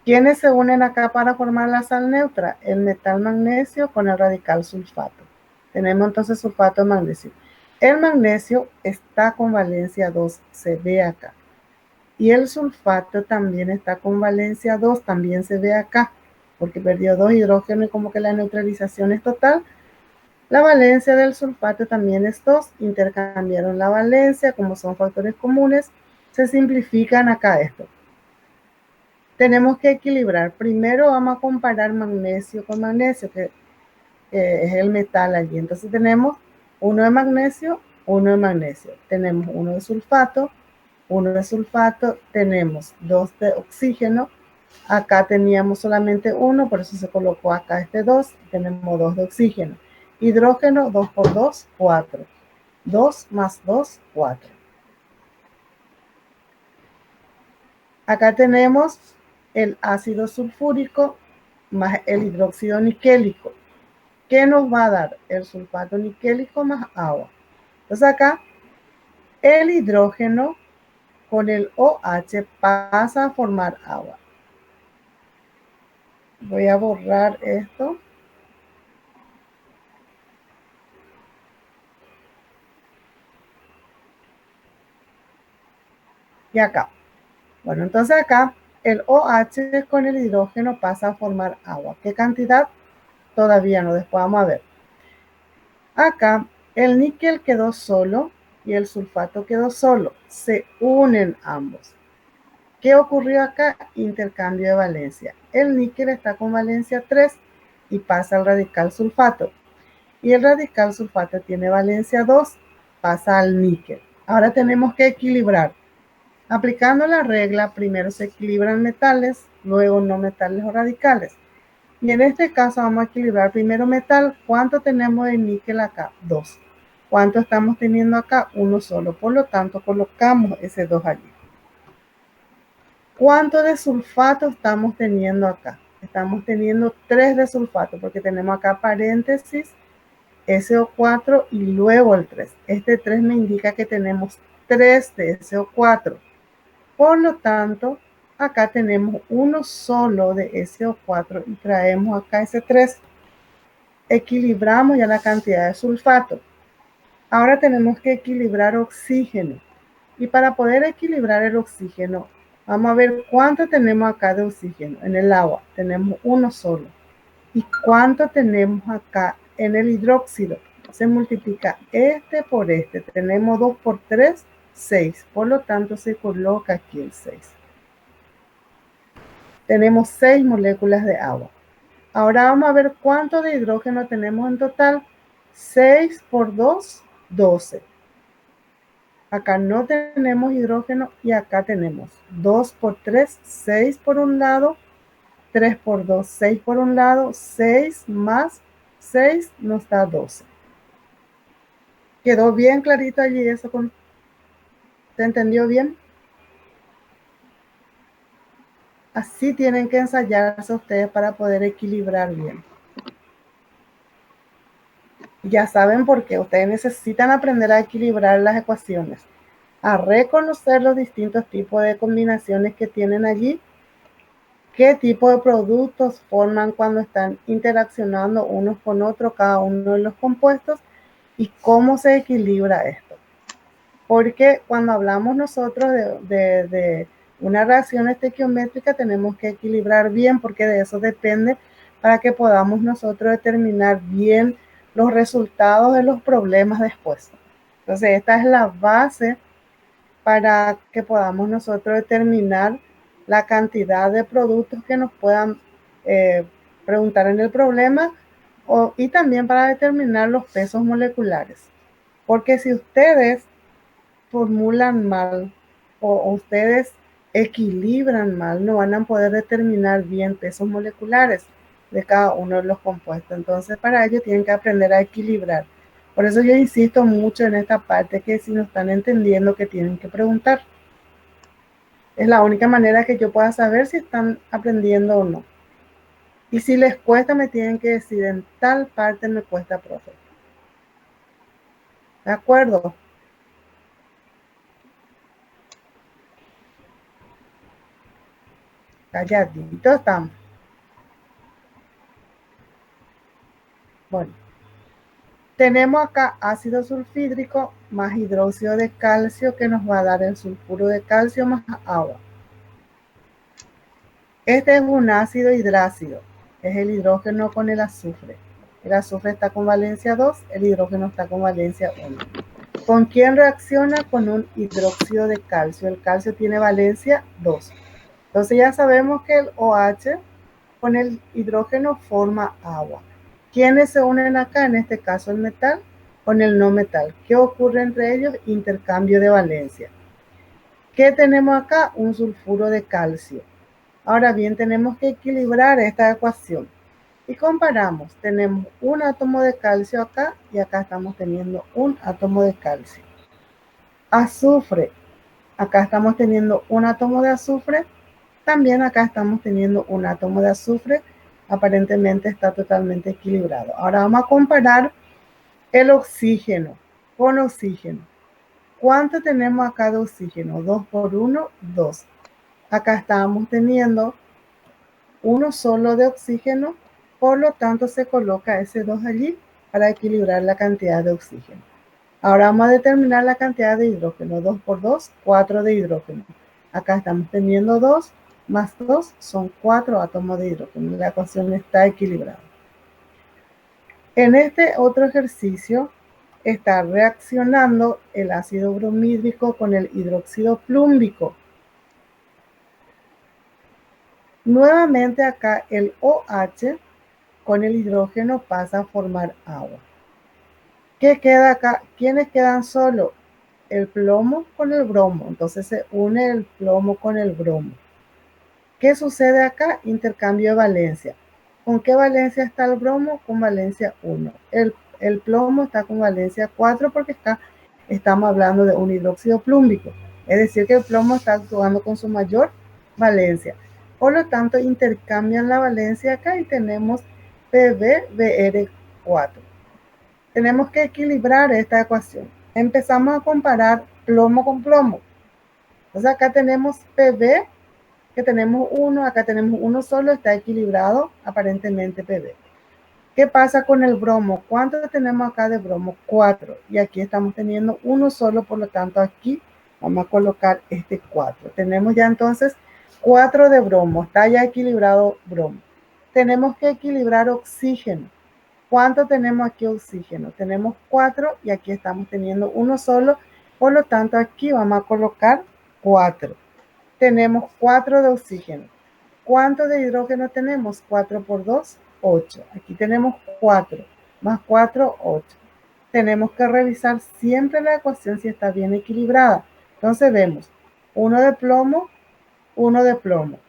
¿Quiénes se unen acá para formar la sal neutra? El metal magnesio con el radical sulfato. Tenemos entonces sulfato de magnesio. El magnesio está con valencia 2, se ve acá. Y el sulfato también está con valencia 2, también se ve acá, porque perdió 2 hidrógenos y como que la neutralización es total. La valencia del sulfato también es 2, intercambiaron la valencia, como son factores comunes, se simplifican acá esto. Tenemos que equilibrar. Primero vamos a comparar magnesio con magnesio, que es el metal allí. Entonces tenemos uno de magnesio, uno de magnesio. Tenemos uno de sulfato, tenemos 2 de oxígeno. Acá teníamos solamente uno, por eso se colocó acá este 2. Tenemos 2 de oxígeno. Hidrógeno, 2 por 2, 4. 2 más 2, 4. Acá tenemos el ácido sulfúrico más el hidróxido niquélico. ¿Qué nos va a dar? El sulfato niquélico más agua. Entonces acá el hidrógeno con el OH pasa a formar agua. Voy a borrar esto. Y acá. Bueno, entonces acá el OH con el hidrógeno pasa a formar agua. ¿Qué cantidad? Todavía no, después vamos a ver. Acá el níquel quedó solo y el sulfato quedó solo. Se unen ambos. ¿Qué ocurrió acá? Intercambio de valencia. El níquel está con valencia 3 y pasa al radical sulfato. Y el radical sulfato tiene valencia 2, pasa al níquel. Ahora tenemos que equilibrar. Aplicando la regla, primero se equilibran metales, luego no metales o radicales. Y en este caso vamos a equilibrar primero metal. ¿Cuánto tenemos de níquel acá? 2. ¿Cuánto estamos teniendo acá? 1 solo. Por lo tanto, colocamos ese 2 allí. ¿Cuánto de sulfato estamos teniendo acá? Estamos teniendo 3 de sulfato porque tenemos acá paréntesis SO4 y luego el 3. Este 3 me indica que tenemos 3 de SO4. Por lo tanto, acá tenemos uno solo de SO4 y traemos acá ese 3. Equilibramos ya la cantidad de sulfato. Ahora tenemos que equilibrar oxígeno. Y para poder equilibrar el oxígeno, vamos a ver cuánto tenemos acá de oxígeno en el agua. Tenemos uno solo. ¿Y cuánto tenemos acá en el hidróxido? Se multiplica este por este. Tenemos 2 por 3, 6. Por lo tanto, se coloca aquí el 6. Tenemos 6 moléculas de agua. Ahora vamos a ver cuánto de hidrógeno tenemos en total. 6 por 2, 12. Acá no tenemos hidrógeno y acá tenemos 2 por 3, 6 por un lado, 3 por 2, 6 por un lado, 6 más 6 nos da 12. ¿Quedó bien clarito allí eso? ¿Se entendió bien? Así tienen que ensayarse ustedes para poder equilibrar bien. Ya saben por qué. Ustedes necesitan aprender a equilibrar las ecuaciones, a reconocer los distintos tipos de combinaciones que tienen allí, qué tipo de productos forman cuando están interaccionando unos con otros, cada uno de los compuestos, y cómo se equilibra esto. Porque cuando hablamos nosotros de una reacción estequiométrica tenemos que equilibrar bien, porque de eso depende para que podamos nosotros determinar bien los resultados de los problemas después. Entonces esta es la base para que podamos nosotros determinar la cantidad de productos que nos puedan preguntar en el problema y también para determinar los pesos moleculares. Porque si ustedes formulan mal o ustedes equilibran mal, no van a poder determinar bien pesos moleculares de cada uno de los compuestos. Entonces, para ello tienen que aprender a equilibrar. Por eso yo insisto mucho en esta parte, que si no están entendiendo, que tienen que preguntar. Es la única manera que yo pueda saber si están aprendiendo o no. Y si les cuesta, me tienen que decir en tal parte me cuesta, profe. ¿De acuerdo? Calladito estamos. Bueno, tenemos acá ácido sulfídrico más hidróxido de calcio que nos va a dar el sulfuro de calcio más agua. Este es un ácido hidrácido, es el hidrógeno con el azufre. El azufre está con valencia 2, el hidrógeno está con valencia 1. ¿Con quién reacciona? Con un hidróxido de calcio. El calcio tiene valencia 2. Entonces ya sabemos que el OH con el hidrógeno forma agua. ¿Quiénes se unen acá? En este caso el metal con el no metal. ¿Qué ocurre entre ellos? Intercambio de valencia. ¿Qué tenemos acá? Un sulfuro de calcio. Ahora bien, tenemos que equilibrar esta ecuación. Y comparamos. Tenemos un átomo de calcio acá y acá estamos teniendo un átomo de calcio. Azufre. Acá estamos teniendo un átomo de azufre. También acá estamos teniendo un átomo de azufre. Aparentemente está totalmente equilibrado. Ahora vamos a comparar el oxígeno con oxígeno. ¿Cuánto tenemos acá de oxígeno? 2 por 1, 2. Acá estábamos teniendo uno solo de oxígeno, por lo tanto se coloca ese 2 allí para equilibrar la cantidad de oxígeno. Ahora vamos a determinar la cantidad de hidrógeno. 2 por 2, 4 de hidrógeno. Acá estamos teniendo 2 más 2 son 4 átomos de hidrógeno. La ecuación está equilibrada. En este otro ejercicio está reaccionando el ácido bromídrico con el hidróxido plúmbico. Nuevamente acá el OH con el hidrógeno pasa a formar agua. ¿Qué queda acá? ¿Quiénes quedan solo? El plomo con el bromo. Entonces se une el plomo con el bromo. ¿Qué sucede acá? Intercambio de valencia. ¿Con qué valencia está el bromo? Con valencia 1. El plomo está con valencia 4 porque estamos hablando de un hidróxido plúmbico. Es decir, que el plomo está actuando con su mayor valencia. Por lo tanto, intercambian la valencia acá y tenemos PbBr4. Tenemos que equilibrar esta ecuación. Empezamos a comparar plomo con plomo. Entonces acá tenemos Pb, que tenemos 1, acá tenemos uno solo, está equilibrado aparentemente Pb. ¿Qué pasa con el bromo? ¿Cuánto tenemos acá de bromo? 4. Y aquí estamos teniendo uno solo, por lo tanto aquí vamos a colocar este 4. Tenemos ya entonces 4 de bromo, está ya equilibrado bromo. Tenemos que equilibrar oxígeno. ¿Cuánto tenemos aquí oxígeno? Tenemos 4 y aquí estamos teniendo uno solo, por lo tanto aquí vamos a colocar 4. Tenemos 4 de oxígeno. ¿Cuánto de hidrógeno tenemos? 4 por 2, 8. Aquí tenemos 4, más 4, 8. Tenemos que revisar siempre la ecuación si está bien equilibrada. Entonces vemos 1 de plomo, 1 de plomo.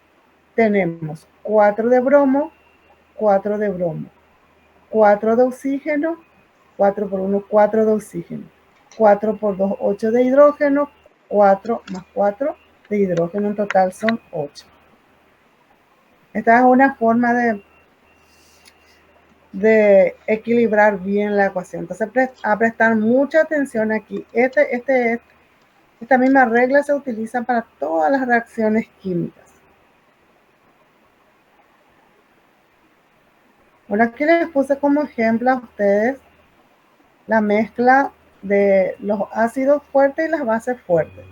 Tenemos 4 de bromo, 4 de bromo. 4 de oxígeno, 4 por 1, 4 de oxígeno. 4 por 2, 8 de hidrógeno, 4 más 4 de hidrógeno, en total son 8. Esta es una forma de equilibrar bien la ecuación. Entonces, a prestar mucha atención aquí. Esta misma regla se utiliza para todas las reacciones químicas. Bueno, aquí les puse como ejemplo a ustedes la mezcla de los ácidos fuertes y las bases fuertes,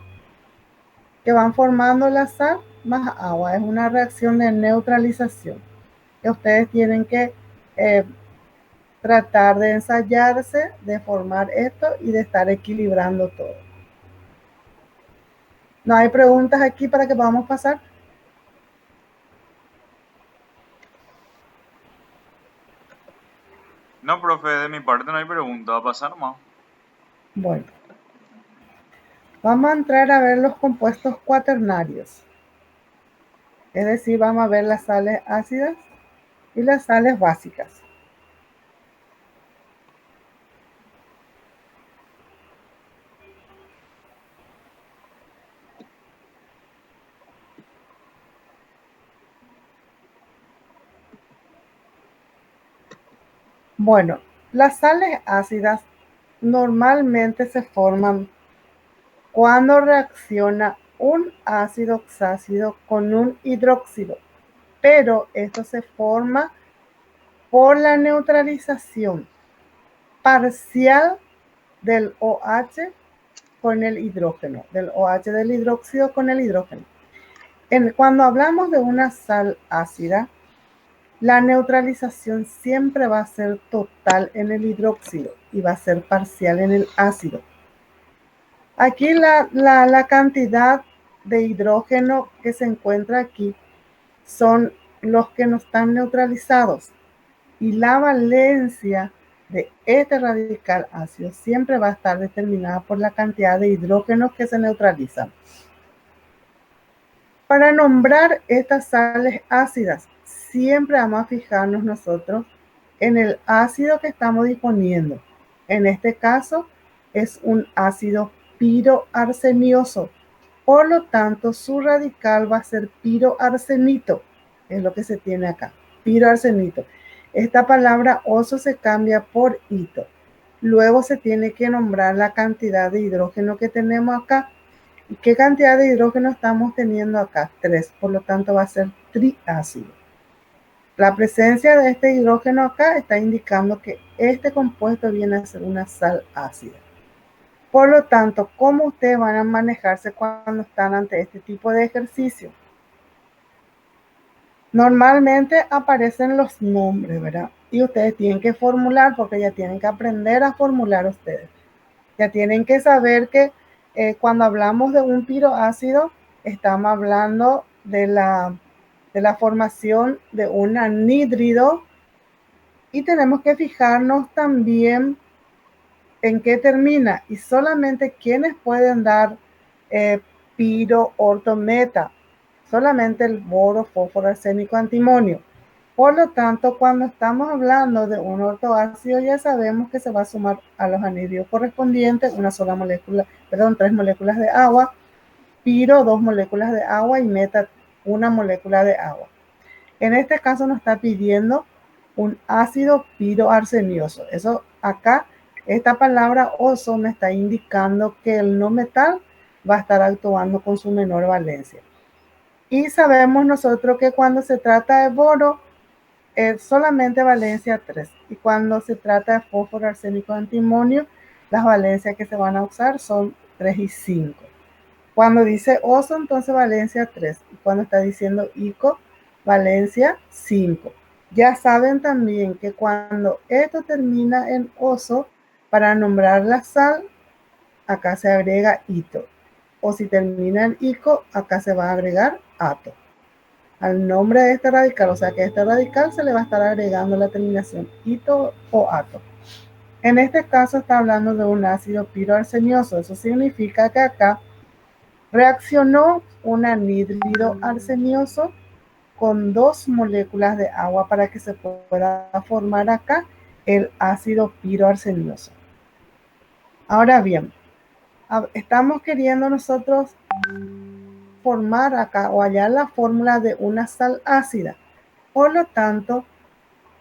que van formando la sal más agua. Es una reacción de neutralización que ustedes tienen que tratar de ensayarse, de formar esto y de estar equilibrando todo. ¿No hay preguntas aquí para que podamos pasar? No, profe, de mi parte no hay pregunta. Va a pasar más. Bueno, vamos a entrar a ver los compuestos cuaternarios. Es decir, vamos a ver las sales ácidas y las sales básicas. Bueno, las sales ácidas normalmente se forman cuando reacciona un ácido oxácido con un hidróxido, pero esto se forma por la neutralización parcial del OH con el hidrógeno, del OH del hidróxido con el hidrógeno. Cuando hablamos de una sal ácida, la neutralización siempre va a ser total en el hidróxido y va a ser parcial en el ácido. Aquí la cantidad de hidrógeno que se encuentra aquí son los que no están neutralizados, y la valencia de este radical ácido siempre va a estar determinada por la cantidad de hidrógenos que se neutralizan. Para nombrar estas sales ácidas, siempre vamos a fijarnos nosotros en el ácido que estamos disponiendo. En este caso es un ácido piroarsenioso. Por lo tanto, su radical va a ser piroarsenito. Es lo que se tiene acá, piroarsenito. Esta palabra oso se cambia por ito. Luego se tiene que nombrar la cantidad de hidrógeno que tenemos acá. ¿Y qué cantidad de hidrógeno estamos teniendo acá? 3, por lo tanto va a ser triácido. La presencia de este hidrógeno acá está indicando que este compuesto viene a ser una sal ácida. Por lo tanto, ¿cómo ustedes van a manejarse cuando están ante este tipo de ejercicio? Normalmente aparecen los nombres, ¿verdad? Y ustedes tienen que formular, porque ya tienen que aprender a formular ustedes. Ya tienen que saber que cuando hablamos de un piroácido, estamos hablando de la formación de un anhídrido, y tenemos que fijarnos también en qué termina, y solamente quienes pueden dar piro, orto, meta, solamente el boro, fósforo, arsénico, antimonio. Por lo tanto, cuando estamos hablando de un ortoácido, ya sabemos que se va a sumar a los anhídridos correspondientes una sola molécula, perdón, 3 moléculas de agua, piro 2 moléculas de agua y meta 1 molécula de agua. En este caso nos está pidiendo un ácido piroarsenioso. Eso acá, esta palabra oso me está indicando que el no metal va a estar actuando con su menor valencia. Y sabemos nosotros que cuando se trata de boro, es solamente valencia 3. Y cuando se trata de fósforo, arsénico, antimonio, las valencias que se van a usar son 3 y 5. Cuando dice oso, entonces valencia 3. Y cuando está diciendo ico, valencia 5. Ya saben también que cuando esto termina en oso, para nombrar la sal, acá se agrega ito. O si termina en ico, acá se va a agregar ato al nombre de este radical, o sea que a este radical se le va a estar agregando la terminación ito o ato. En este caso está hablando de un ácido piroarsenioso. Eso significa que acá reaccionó un anhídrido arsenioso con 2 moléculas de agua para que se pueda formar acá el ácido piroarsenioso. Ahora bien, estamos queriendo nosotros formar acá o hallar la fórmula de una sal ácida. Por lo tanto,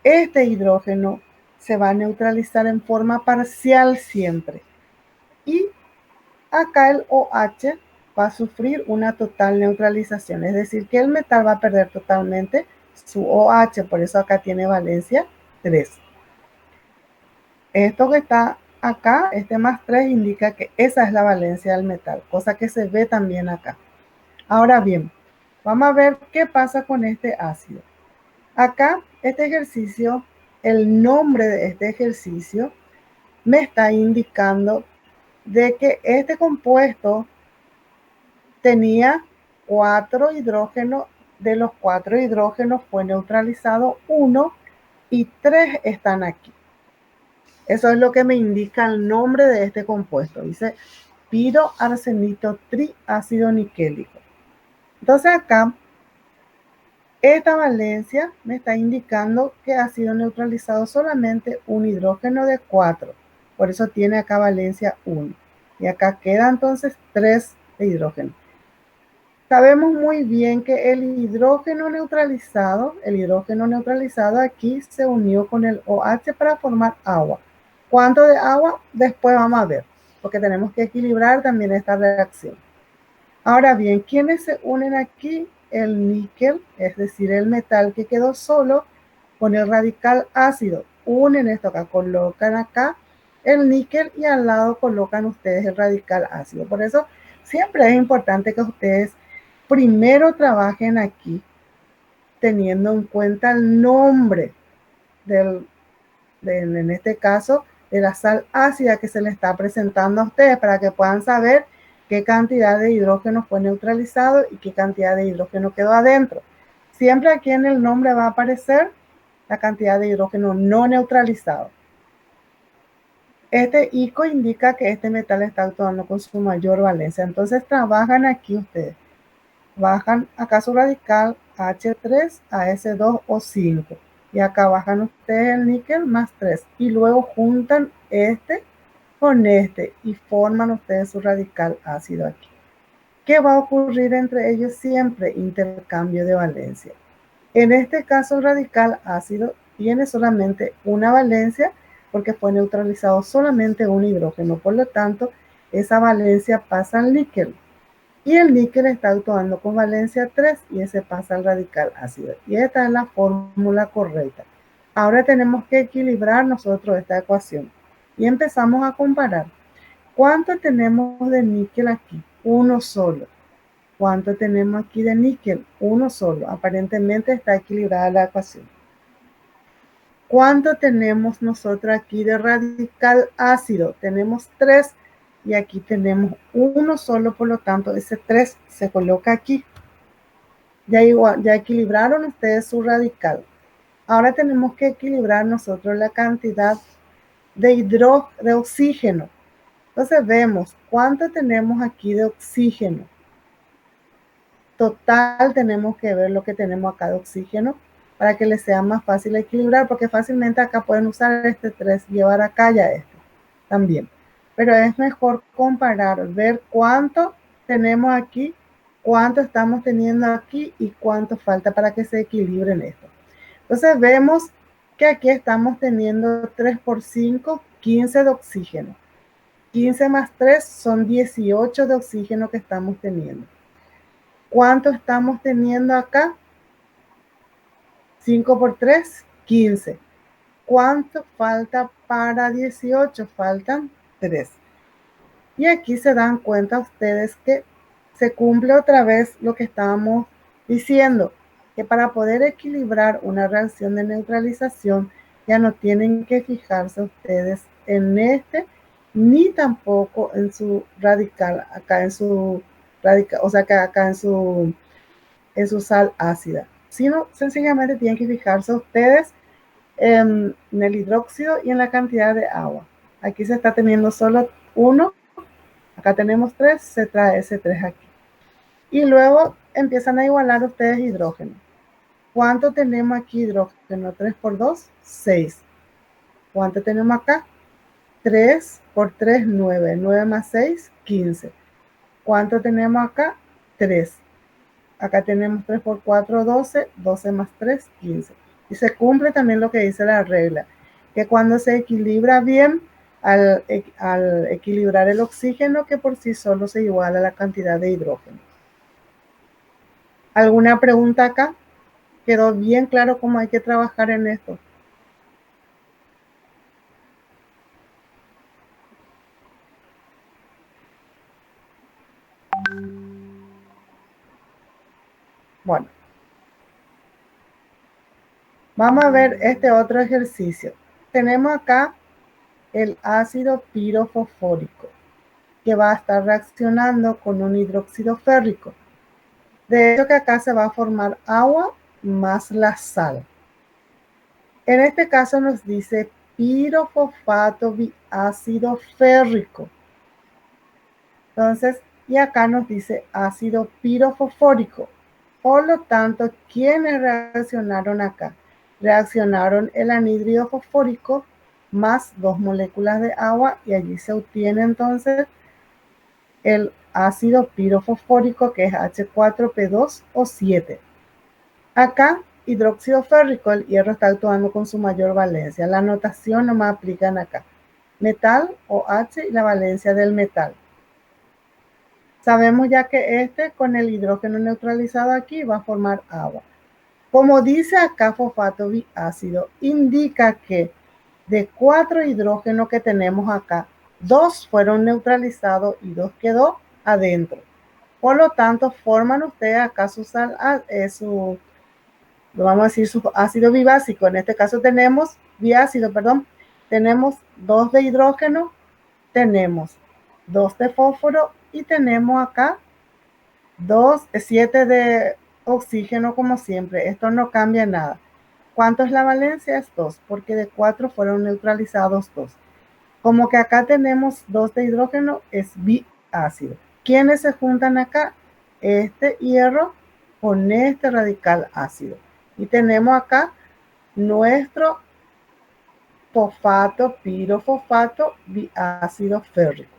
este hidrógeno se va a neutralizar en forma parcial siempre. Y acá el OH va a sufrir una total neutralización. Es decir, que el metal va a perder totalmente su OH. Por eso acá tiene valencia 3. Esto que está acá, este más 3, indica que esa es la valencia del metal. Cosa que se ve también acá. Ahora bien, vamos a ver qué pasa con este ácido. Acá, este ejercicio, el nombre de este ejercicio me está indicando de que este compuesto tenía 4 hidrógenos. De los 4 hidrógenos fue neutralizado 1 y 3 están aquí. Eso es lo que me indica el nombre de este compuesto. Dice piroarsenito triácido niquélico. Entonces acá, esta valencia me está indicando que ha sido neutralizado solamente un hidrógeno de 4. Por eso tiene acá valencia 1. Y acá queda entonces 3 de hidrógeno. Sabemos muy bien que el hidrógeno neutralizado aquí se unió con el OH para formar agua. ¿Cuánto de agua? Después vamos a ver, porque tenemos que equilibrar también esta reacción. Ahora bien, ¿quiénes se unen aquí? El níquel, es decir, el metal que quedó solo con el radical ácido. Unen esto acá, colocan acá el níquel y al lado colocan ustedes el radical ácido. Por eso siempre es importante que ustedes primero trabajen aquí teniendo en cuenta el nombre en este caso, de la sal ácida que se le está presentando a ustedes para que puedan saber qué cantidad de hidrógeno fue neutralizado y qué cantidad de hidrógeno quedó adentro. Siempre aquí en el nombre va a aparecer la cantidad de hidrógeno no neutralizado. Este ico indica que este metal está actuando con su mayor valencia. Entonces trabajan aquí ustedes. Bajan acá su radical H3, AS2 o 5. Y acá bajan ustedes el níquel más 3. Y luego juntan este con este y forman ustedes su radical ácido aquí. ¿Qué va a ocurrir entre ellos siempre? Intercambio de valencia. En este caso el radical ácido tiene solamente una valencia porque fue neutralizado solamente un hidrógeno. Por lo tanto, esa valencia pasa al níquel. Y el níquel está actuando con valencia 3 y ese pasa al radical ácido. Y esta es la fórmula correcta. Ahora tenemos que equilibrar nosotros esta ecuación. Y empezamos a comparar. ¿Cuánto tenemos de níquel aquí? Uno solo. ¿Cuánto tenemos aquí de níquel? Uno solo. Aparentemente está equilibrada la ecuación. ¿Cuánto tenemos nosotros aquí de radical ácido? Tenemos 3 y aquí tenemos uno solo, por lo tanto ese 3 se coloca aquí. Ya equilibraron ustedes su radical. Ahora tenemos que equilibrar nosotros la cantidad de oxígeno. Entonces vemos cuánto tenemos aquí de oxígeno. Total tenemos que ver lo que tenemos acá de oxígeno para que les sea más fácil equilibrar, porque fácilmente acá pueden usar este 3, llevar acá ya este también. Pero es mejor comparar, ver cuánto tenemos aquí, cuánto estamos teniendo aquí y cuánto falta para que se equilibren esto. Entonces vemos que aquí estamos teniendo 3 por 5, 15 de oxígeno. 15 más 3 son 18 de oxígeno que estamos teniendo. ¿Cuánto estamos teniendo acá? 5 por 3, 15. ¿Cuánto falta para 18? Faltan 3. Y aquí se dan cuenta ustedes que se cumple otra vez lo que estábamos diciendo, que para poder equilibrar una reacción de neutralización ya no tienen que fijarse ustedes en este, ni tampoco en su radical, acá en su radical, o sea que acá en su sal ácida, sino sencillamente tienen que fijarse ustedes en el hidróxido y en la cantidad de agua. Aquí se está teniendo solo 1, acá tenemos 3, se trae ese 3 aquí. Y luego empiezan a igualar ustedes hidrógeno. ¿Cuánto tenemos aquí hidrógeno? 3 por 2, 6. ¿Cuánto tenemos acá? 3 por 3, 9. 9 más 6, 15. ¿Cuánto tenemos acá? 3. Acá tenemos 3 por 4, 12. 12 más 3, 15. Y se cumple también lo que dice la regla, que cuando se equilibra bien, al equilibrar el oxígeno, que por sí solo se iguala a la cantidad de hidrógeno. ¿Alguna pregunta acá? ¿Quedó bien claro cómo hay que trabajar en esto? Bueno, vamos a ver este otro ejercicio. Tenemos acá el ácido pirofosfórico, que va a estar reaccionando con un hidróxido férrico. De hecho que acá se va a formar agua más la sal. En este caso nos dice pirofosfato biácido férrico. Entonces, y acá nos dice ácido pirofosfórico. Por lo tanto, ¿quiénes reaccionaron acá? Reaccionaron el anhídrido fosfórico más 2 moléculas de agua y allí se obtiene entonces el ácido pirofosfórico, que es H4P2 o 7. Acá, hidróxido férrico, el hierro está actuando con su mayor valencia. La notación nomás aplican acá. Metal o H y la valencia del metal. Sabemos ya que con el hidrógeno neutralizado aquí va a formar agua. Como dice acá fosfato biácido, indica que de 4 hidrógenos que tenemos acá, 2 fueron neutralizados y 2 quedó adentro. Por lo tanto, forman ustedes acá vamos a decir, su ácido bibásico. En este caso tenemos, tenemos 2 de hidrógeno, tenemos 2 de fósforo y tenemos acá 7 de oxígeno como siempre. Esto no cambia nada. ¿Cuánto es la valencia? Es 2, porque de 4 fueron neutralizados 2. Como que acá tenemos 2 de hidrógeno, es biácido. ¿Quiénes se juntan acá? Este hierro con este radical ácido. Y tenemos acá nuestro fosfato, pirofosfato, biácido férrico.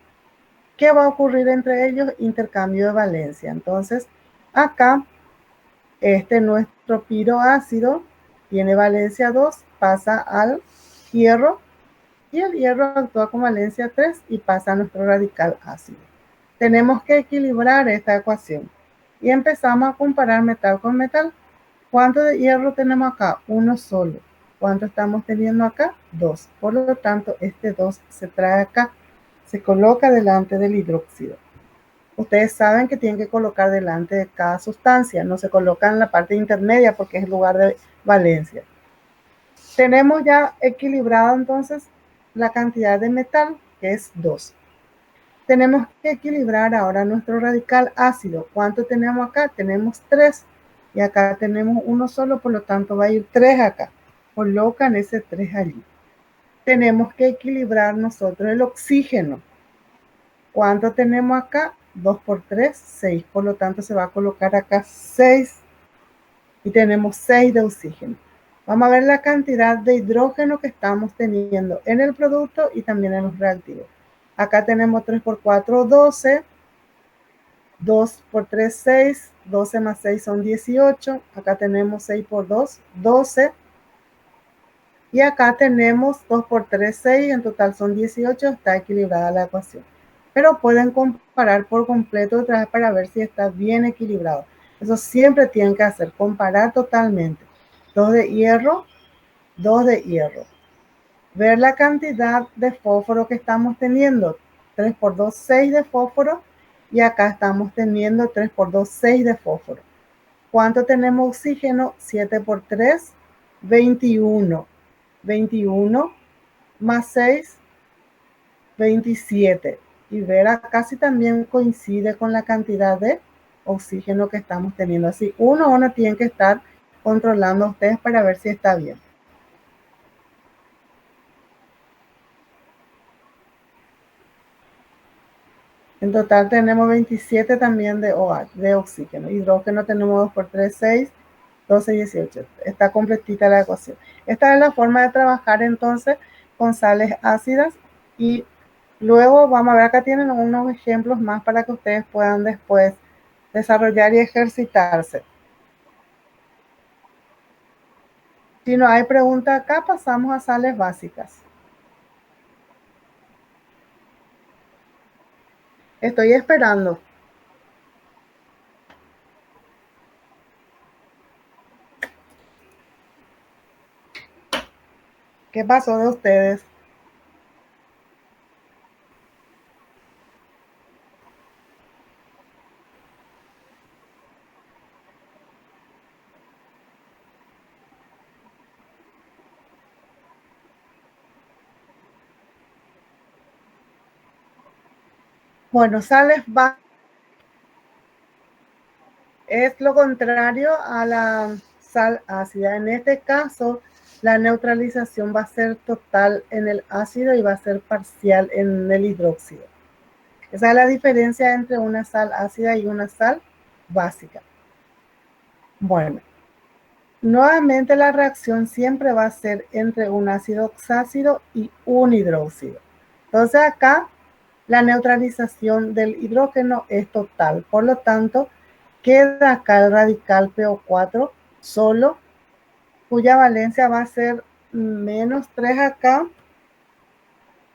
¿Qué va a ocurrir entre ellos? Intercambio de valencia. Entonces, acá, nuestro piroácido tiene valencia 2, pasa al hierro, y el hierro actúa con valencia 3 y pasa a nuestro radical ácido. Tenemos que equilibrar esta ecuación y empezamos a comparar metal con metal. ¿Cuánto de hierro tenemos acá? Uno solo. ¿Cuánto estamos teniendo acá? 2. Por lo tanto, este 2 se trae acá, se coloca delante del hidróxido. Ustedes saben que tienen que colocar delante de cada sustancia, no se coloca en la parte intermedia porque es el lugar de valencia. Tenemos ya equilibrado entonces la cantidad de metal, que es 2. Tenemos que equilibrar ahora nuestro radical ácido. ¿Cuánto tenemos acá? Tenemos 3. Y acá tenemos uno solo, por lo tanto va a ir 3 acá. Colocan ese 3 allí. Tenemos que equilibrar nosotros el oxígeno. ¿Cuánto tenemos acá? 2 por 3, 6. Por lo tanto, se va a colocar acá 6. Y tenemos 6 de oxígeno. Vamos a ver la cantidad de hidrógeno que estamos teniendo en el producto y también en los reactivos. Acá tenemos 3 por 4, 12. 2 por 3, 6. 12 más 6 son 18. Acá tenemos 6 por 2, 12. Y acá tenemos 2 por 3, 6. En total son 18. Está equilibrada la ecuación. Pero pueden comparar por completo otra vez para ver si está bien equilibrado. Eso siempre tienen que hacer, comparar totalmente. 2 de hierro, 2 de hierro. Ver la cantidad de fósforo que estamos teniendo. 3 por 2, 6 de fósforo. Y acá estamos teniendo 3 por 2, 6 de fósforo. ¿Cuánto tenemos oxígeno? 7 por 3, 21. 21 más 6, 27. Y ver acá si también coincide con la cantidad de oxígeno que estamos teniendo. Así, uno a uno tienen que estar controlando ustedes para ver si está bien. En total tenemos 27 también de oxígeno. Hidrógeno tenemos 2 por 3, 6, 12, 18. Está completita la ecuación. Esta es la forma de trabajar entonces con sales ácidas. Y luego vamos a ver, acá tienen unos ejemplos más para que ustedes puedan después desarrollar y ejercitarse. Si no hay pregunta acá, pasamos a sales básicas. Estoy esperando. ¿Qué pasó de ustedes? Bueno, sales básicas es lo contrario a la sal ácida. En este caso, la neutralización va a ser total en el ácido y va a ser parcial en el hidróxido. Esa es la diferencia entre una sal ácida y una sal básica. Bueno, nuevamente la reacción siempre va a ser entre un ácido oxácido y un hidróxido. Entonces acá la neutralización del hidrógeno es total. Por lo tanto, queda acá el radical PO4 solo, cuya valencia va a ser menos 3 acá.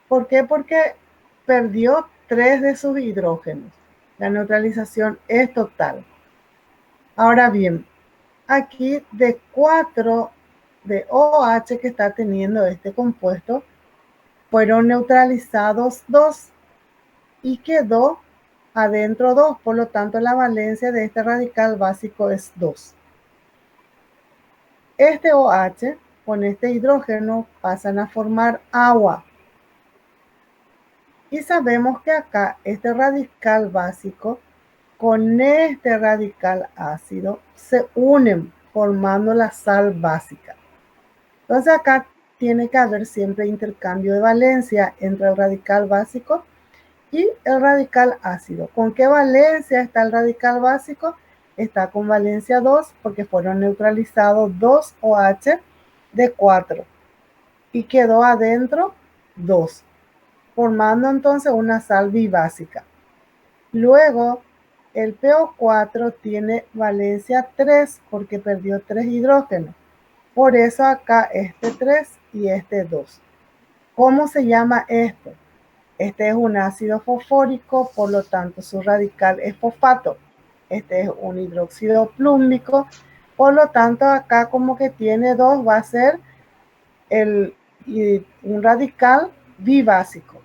¿Por qué? Porque perdió 3 de sus hidrógenos. La neutralización es total. Ahora bien, aquí de 4 de OH que está teniendo este compuesto, fueron neutralizados 2 y quedó adentro 2. Por lo tanto, la valencia de este radical básico es 2. Este OH con este hidrógeno pasan a formar agua. Y sabemos que acá este radical básico con este radical ácido se unen formando la sal básica. Entonces acá tiene que haber siempre intercambio de valencia entre el radical básico y el radical ácido. ¿Con qué valencia está el radical básico? Está con valencia 2 porque fueron neutralizados 2 OH de 4 y quedó adentro 2, formando entonces una sal bibásica. Luego, el PO4 tiene valencia 3 porque perdió 3 hidrógenos. Por eso acá este 3 y este 2. ¿Cómo se llama esto? Este es un ácido fosfórico, por lo tanto su radical es fosfato. Este es un hidróxido plúmbico, por lo tanto acá como que tiene 2, va a ser un radical bibásico.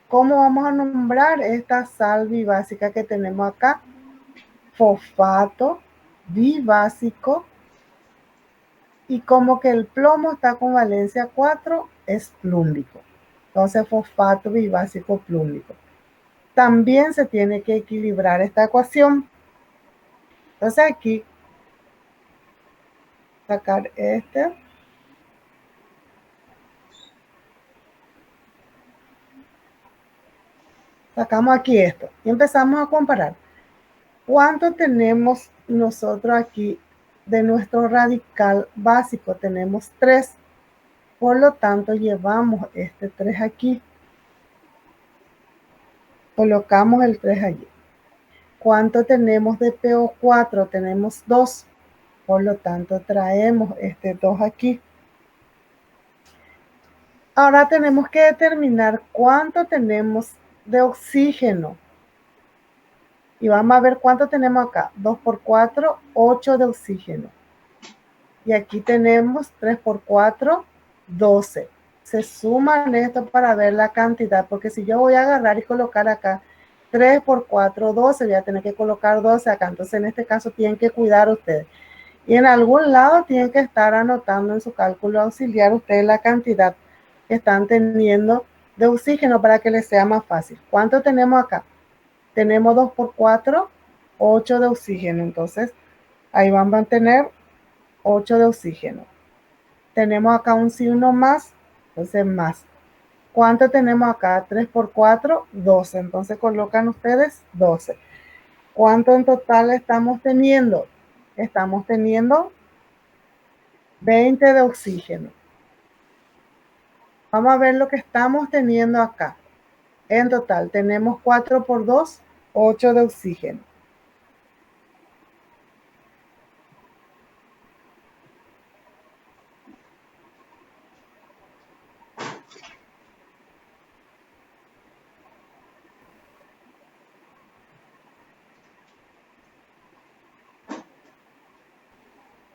¿Cómo vamos a nombrar esta sal bibásica que tenemos acá? Fosfato bibásico. Y como que el plomo está con valencia 4, es plúmbico. Entonces, fosfato bibásico plúmbico. También se tiene que equilibrar esta ecuación. Entonces aquí, sacar este. Sacamos aquí esto y empezamos a comparar. ¿Cuánto tenemos nosotros aquí de nuestro radical básico? Tenemos 3. Por lo tanto, llevamos este 3 aquí. Colocamos el 3 allí. ¿Cuánto tenemos de PO4? Tenemos 2. Por lo tanto, traemos este 2 aquí. Ahora tenemos que determinar cuánto tenemos de oxígeno. Y vamos a ver cuánto tenemos acá. 2 por 4, 8 de oxígeno. Y aquí tenemos 3 por 4, 12. Se suman esto para ver la cantidad, porque si yo voy a agarrar y colocar acá 3 por 4, 12, voy a tener que colocar 12 acá. Entonces en este caso tienen que cuidar ustedes. Y en algún lado tienen que estar anotando en su cálculo auxiliar ustedes la cantidad que están teniendo de oxígeno para que les sea más fácil. ¿Cuánto tenemos acá? Tenemos 2 por 4, 8 de oxígeno. Entonces ahí van a tener 8 de oxígeno. Tenemos acá un signo más, entonces más. ¿Cuánto tenemos acá? 3 por 4, 12. Entonces colocan ustedes 12. ¿Cuánto en total estamos teniendo? Estamos teniendo 20 de oxígeno. Vamos a ver lo que estamos teniendo acá. En total tenemos 4 por 2, 8 de oxígeno.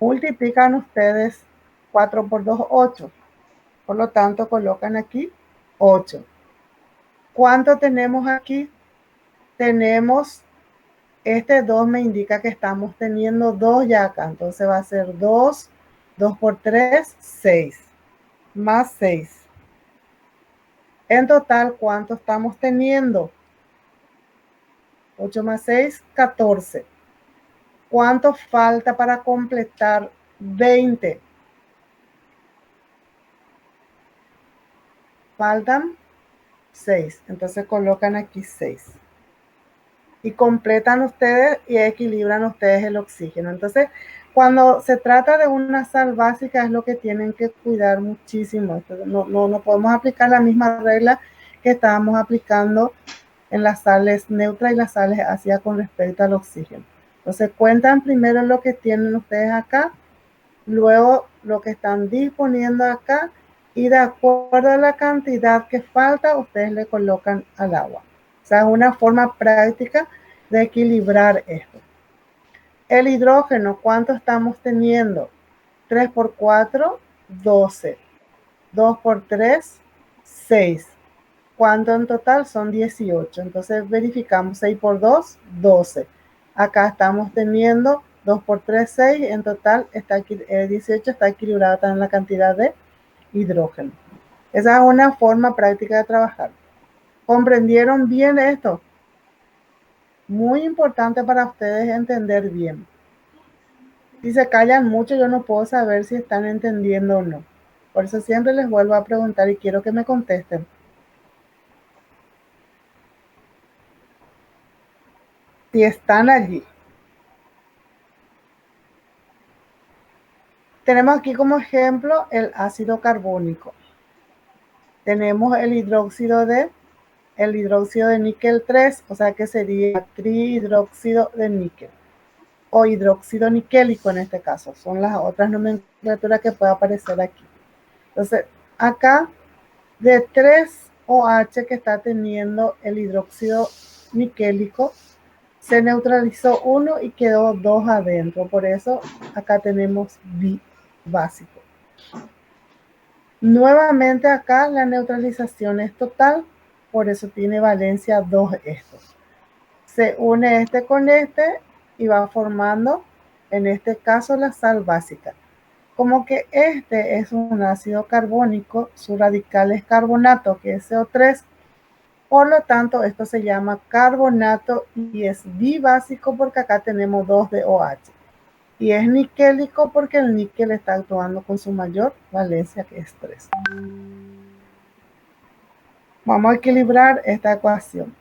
Multiplican ustedes 4 por 2, 8. Por lo tanto, colocan aquí 8. ¿Cuánto tenemos aquí? Tenemos, este 2 me indica que estamos teniendo 2 ya acá. Entonces va a ser 2, 2 por 3, 6. Más 6. En total, ¿cuánto estamos teniendo? 8 más 6, 14. ¿Cuánto falta para completar 20? Faltan 6. Entonces colocan aquí 6. Y completan ustedes y equilibran ustedes el oxígeno. Entonces, cuando se trata de una sal básica es lo que tienen que cuidar muchísimo. No podemos aplicar la misma regla que estábamos aplicando en las sales neutras y las sales ácidas con respecto al oxígeno. Entonces cuentan primero lo que tienen ustedes acá, luego lo que están disponiendo acá, y de acuerdo a la cantidad que falta, ustedes le colocan al agua. O sea, es una forma práctica de equilibrar esto. El hidrógeno, ¿cuánto estamos teniendo? 3 por 4, 12. 2 por 3, 6. ¿Cuánto en total? Son 18. Entonces verificamos 6 por 2, 12. Acá estamos teniendo 2 por 3, 6. En total está aquí, 18 está equilibrada también la cantidad de hidrógeno. Esa es una forma práctica de trabajar. ¿Comprendieron bien esto? Muy importante para ustedes entender bien. Si se callan mucho, yo no puedo saber si están entendiendo o no. Por eso siempre les vuelvo a preguntar y quiero que me contesten. Si están allí. Tenemos aquí como ejemplo el ácido carbónico. Tenemos el hidróxido de níquel 3, o sea que sería trihidróxido de níquel o hidróxido niquélico en este caso. Son las otras nomenclaturas que puede aparecer aquí. Entonces, acá de 3 OH que está teniendo el hidróxido niquélico, se neutralizó 1 y quedó 2 adentro. Por eso acá tenemos básico. Nuevamente acá la neutralización es total, por eso tiene valencia 2 estos. Se une este con este y va formando, en este caso, la sal básica. Como que este es un ácido carbónico, su radical es carbonato, que es CO3, por lo tanto esto se llama carbonato y es bibásico porque acá tenemos 2 de OH. Y es niquélico porque el níquel está actuando con su mayor valencia, que es 3. Vamos a equilibrar esta ecuación.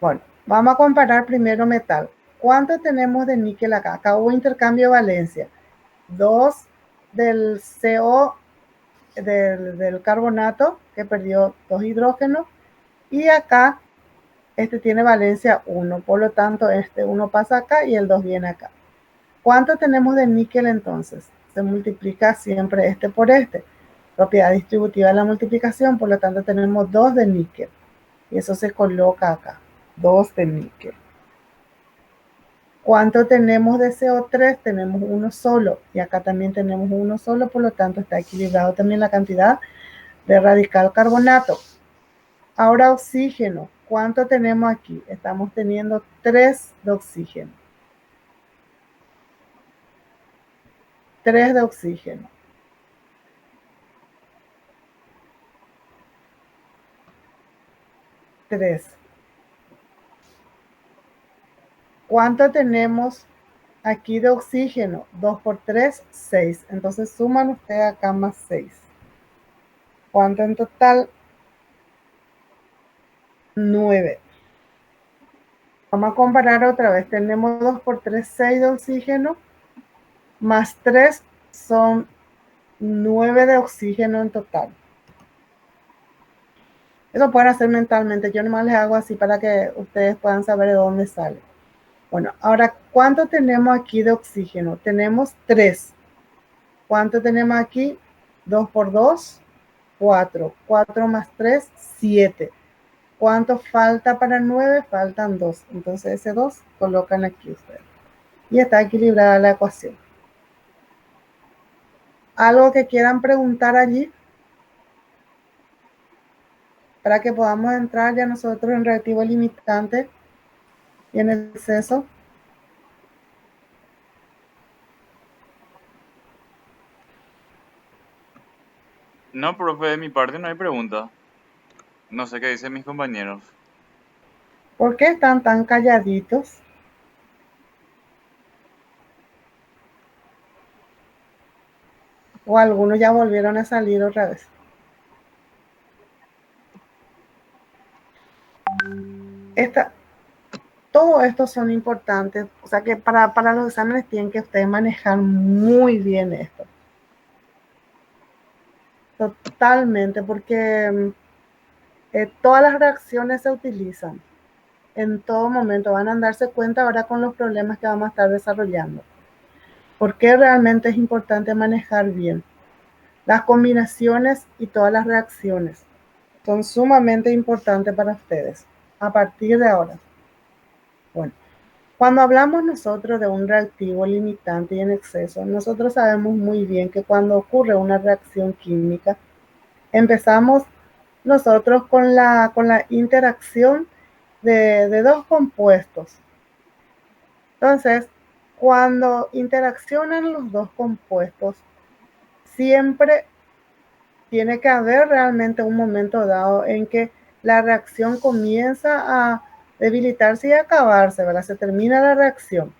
Bueno, vamos a comparar primero metal. ¿Cuánto tenemos de níquel acá? Acá hubo intercambio de valencia. 2 del CO, del carbonato, que perdió 2 hidrógenos. Y acá, este tiene valencia 1. Por lo tanto, este 1 pasa acá y el 2 viene acá. ¿Cuánto tenemos de níquel entonces? Se multiplica siempre este por este. Propiedad distributiva de la multiplicación, por lo tanto tenemos 2 de níquel. Y eso se coloca acá, 2 de níquel. ¿Cuánto tenemos de CO3? Tenemos uno solo. Y acá también tenemos uno solo, por lo tanto está equilibrado también la cantidad de radical carbonato. Ahora oxígeno. ¿Cuánto tenemos aquí? Estamos teniendo 3 de oxígeno. 3 de oxígeno. 3. ¿Cuánto tenemos aquí de oxígeno? 2 por 3, 6. Entonces suman ustedes acá más 6. ¿Cuánto en total? 9. Vamos a comparar otra vez. Tenemos 2 por 3, 6 de oxígeno. Más 3 son 9 de oxígeno en total. Eso pueden hacer mentalmente. Yo nomás les hago así para que ustedes puedan saber de dónde sale. Bueno, ahora, ¿cuánto tenemos aquí de oxígeno? Tenemos 3. ¿Cuánto tenemos aquí? 2 por 2, 4. 4 más 3, 7. ¿Cuánto falta para 9? Faltan 2. Entonces ese 2 colocan aquí ustedes. Y está equilibrada la ecuación. ¿Algo que quieran preguntar allí? Para que podamos entrar ya nosotros en reactivo limitante y en el exceso. No, profe, de mi parte no hay pregunta. No sé qué dicen mis compañeros. ¿Por qué están tan calladitos? ¿O algunos ya volvieron a salir otra vez? Todo esto son importantes. O sea que para los exámenes tienen que ustedes manejar muy bien esto. Totalmente, porque todas las reacciones se utilizan en todo momento. Van a darse cuenta ahora con los problemas que vamos a estar desarrollando. ¿Por qué realmente es importante manejar bien? Las combinaciones y todas las reacciones son sumamente importantes para ustedes a partir de ahora. Bueno, cuando hablamos nosotros de un reactivo limitante y en exceso, nosotros sabemos muy bien que cuando ocurre una reacción química, empezamos nosotros con la interacción de dos compuestos. Entonces, cuando interaccionan los dos compuestos, siempre tiene que haber realmente un momento dado en que la reacción comienza a debilitarse y a acabarse, ¿verdad? Se termina la reacción.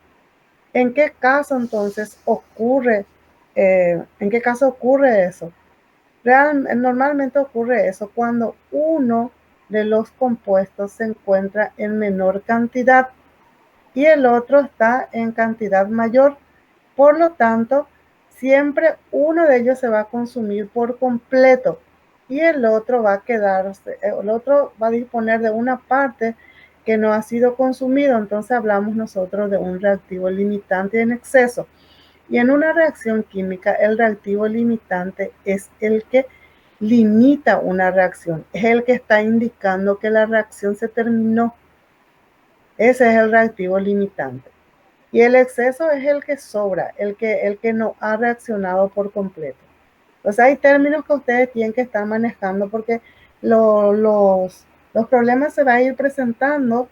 ¿En qué caso entonces ocurre? ¿En qué caso ocurre eso? Normalmente ocurre eso cuando uno de los compuestos se encuentra en menor cantidad y el otro está en cantidad mayor. Por lo tanto, siempre uno de ellos se va a consumir por completo y el otro va a quedarse, el otro va a disponer de una parte que no ha sido consumido. Entonces hablamos nosotros de un reactivo limitante en exceso. Y en una reacción química, el reactivo limitante es el que limita una reacción, es el que está indicando que la reacción se terminó. Ese es el reactivo limitante. Y el exceso es el que sobra, el que no ha reaccionado por completo. Entonces hay términos que ustedes tienen que estar manejando porque los problemas se van a ir presentando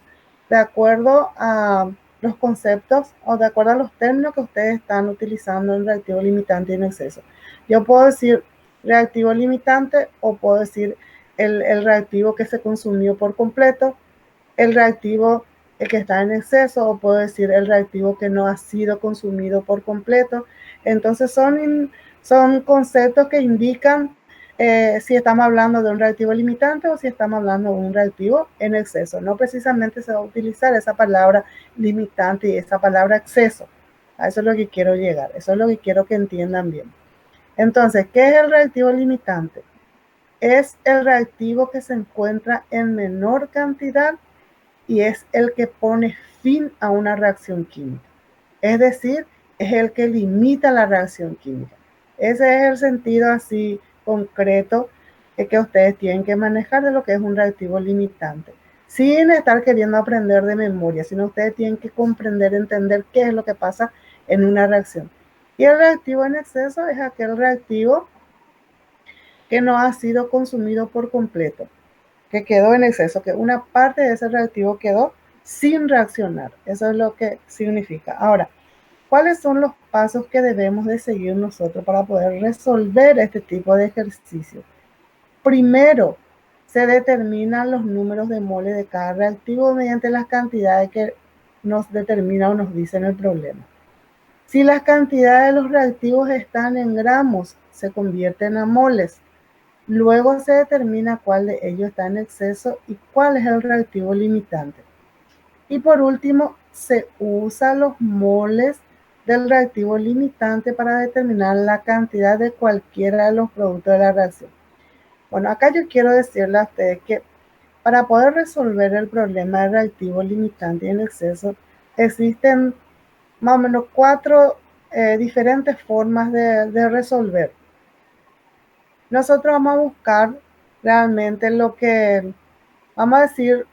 de acuerdo a los conceptos o de acuerdo a los términos que ustedes están utilizando en reactivo limitante y en exceso. Yo puedo decir reactivo limitante o puedo decir el reactivo que se consumió por completo, el reactivo el que está en exceso, o puedo decir el reactivo que no ha sido consumido por completo. Entonces son conceptos que indican si estamos hablando de un reactivo limitante o si estamos hablando de un reactivo en exceso. No precisamente se va a utilizar esa palabra limitante y esa palabra exceso. A eso es lo que quiero llegar, eso es lo que quiero que entiendan bien. Entonces, ¿qué es el reactivo limitante? Es el reactivo que se encuentra en menor cantidad y es el que pone fin a una reacción química. Es decir, es el que limita la reacción química. Ese es el sentido así concreto que ustedes tienen que manejar de lo que es un reactivo limitante. Sin estar queriendo aprender de memoria, sino ustedes tienen que comprender, entender qué es lo que pasa en una reacción. Y el reactivo en exceso es aquel reactivo que no ha sido consumido por completo, que quedó en exceso, que una parte de ese reactivo quedó sin reaccionar. Eso es lo que significa. Ahora, ¿cuáles son los pasos que debemos de seguir nosotros para poder resolver este tipo de ejercicio? Primero, se determinan los números de moles de cada reactivo mediante las cantidades que nos determina o nos dicen el problema. Si las cantidades de los reactivos están en gramos, se convierten a moles. Luego se determina cuál de ellos está en exceso y cuál es el reactivo limitante. Y por último, se usa los moles del reactivo limitante para determinar la cantidad de cualquiera de los productos de la reacción. Bueno, acá yo quiero decirle a ustedes que para poder resolver el problema del reactivo limitante y en exceso, existen más o menos 4 diferentes formas de resolver. Nosotros vamos a buscar realmente lo que, vamos a decir,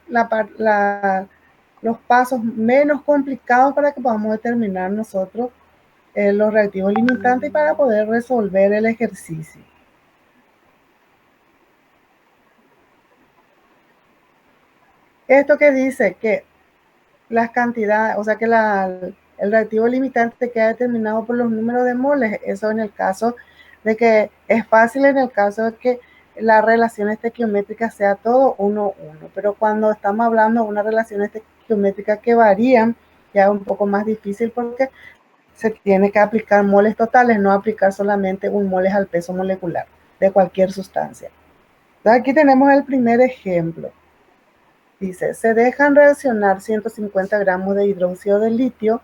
los pasos menos complicados para que podamos determinar nosotros los reactivos limitantes y para poder resolver el ejercicio. Esto que dice que las cantidades, o sea que el reactivo limitante queda determinado por los números de moles, eso en el caso de que es fácil, en el caso de que la relación estequiométrica sea todo 1, 1, pero cuando estamos hablando de una relación estequiométrica que varían, ya es un poco más difícil porque se tiene que aplicar moles totales, no aplicar solamente un moles al peso molecular de cualquier sustancia. Entonces aquí tenemos el primer ejemplo. Dice, se dejan reaccionar 150 gramos de hidróxido de litio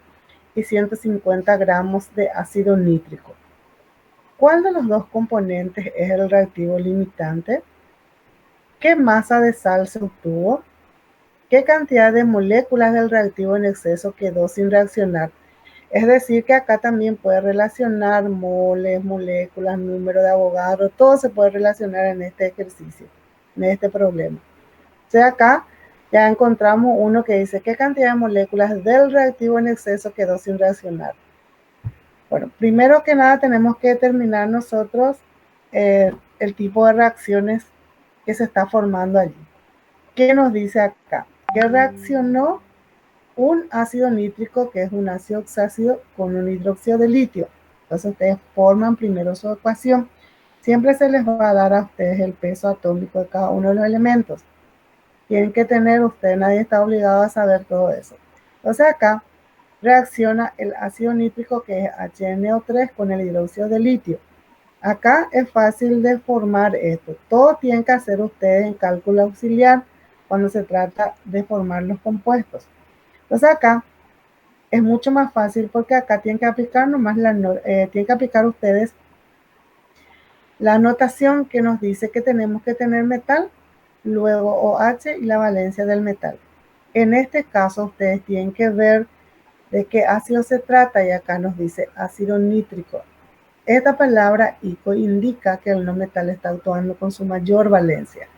y 150 gramos de ácido nítrico. ¿Cuál de los dos componentes es el reactivo limitante? ¿Qué masa de sal se obtuvo? ¿Qué cantidad de moléculas del reactivo en exceso quedó sin reaccionar? Es decir, que acá también puede relacionar moles, moléculas, número de Avogadro, todo se puede relacionar en este ejercicio, en este problema. O sea, acá ya encontramos uno que dice qué cantidad de moléculas del reactivo en exceso quedó sin reaccionar. Bueno, primero que nada tenemos que determinar nosotros el tipo de reacciones que se está formando allí. ¿Qué nos dice acá? Que reaccionó un ácido nítrico, que es un ácido oxácido, con un hidróxido de litio. Entonces ustedes forman primero su ecuación. Siempre se les va a dar a ustedes el peso atómico de cada uno de los elementos. Tienen que tener, ustedes, nadie está obligado a saber todo eso. Entonces acá reacciona el ácido nítrico, que es HNO3, con el hidróxido de litio. Acá es fácil de formar esto. Todo tienen que hacer ustedes en cálculo auxiliar cuando se trata de formar los compuestos. Entonces acá es mucho más fácil porque acá tienen que aplicar tienen que aplicar ustedes la notación que nos dice que tenemos que tener metal, luego OH y la valencia del metal. En este caso ustedes tienen que ver de qué ácido se trata y acá nos dice ácido nítrico. Esta palabra ICO indica que el no metal está actuando con su mayor valencia.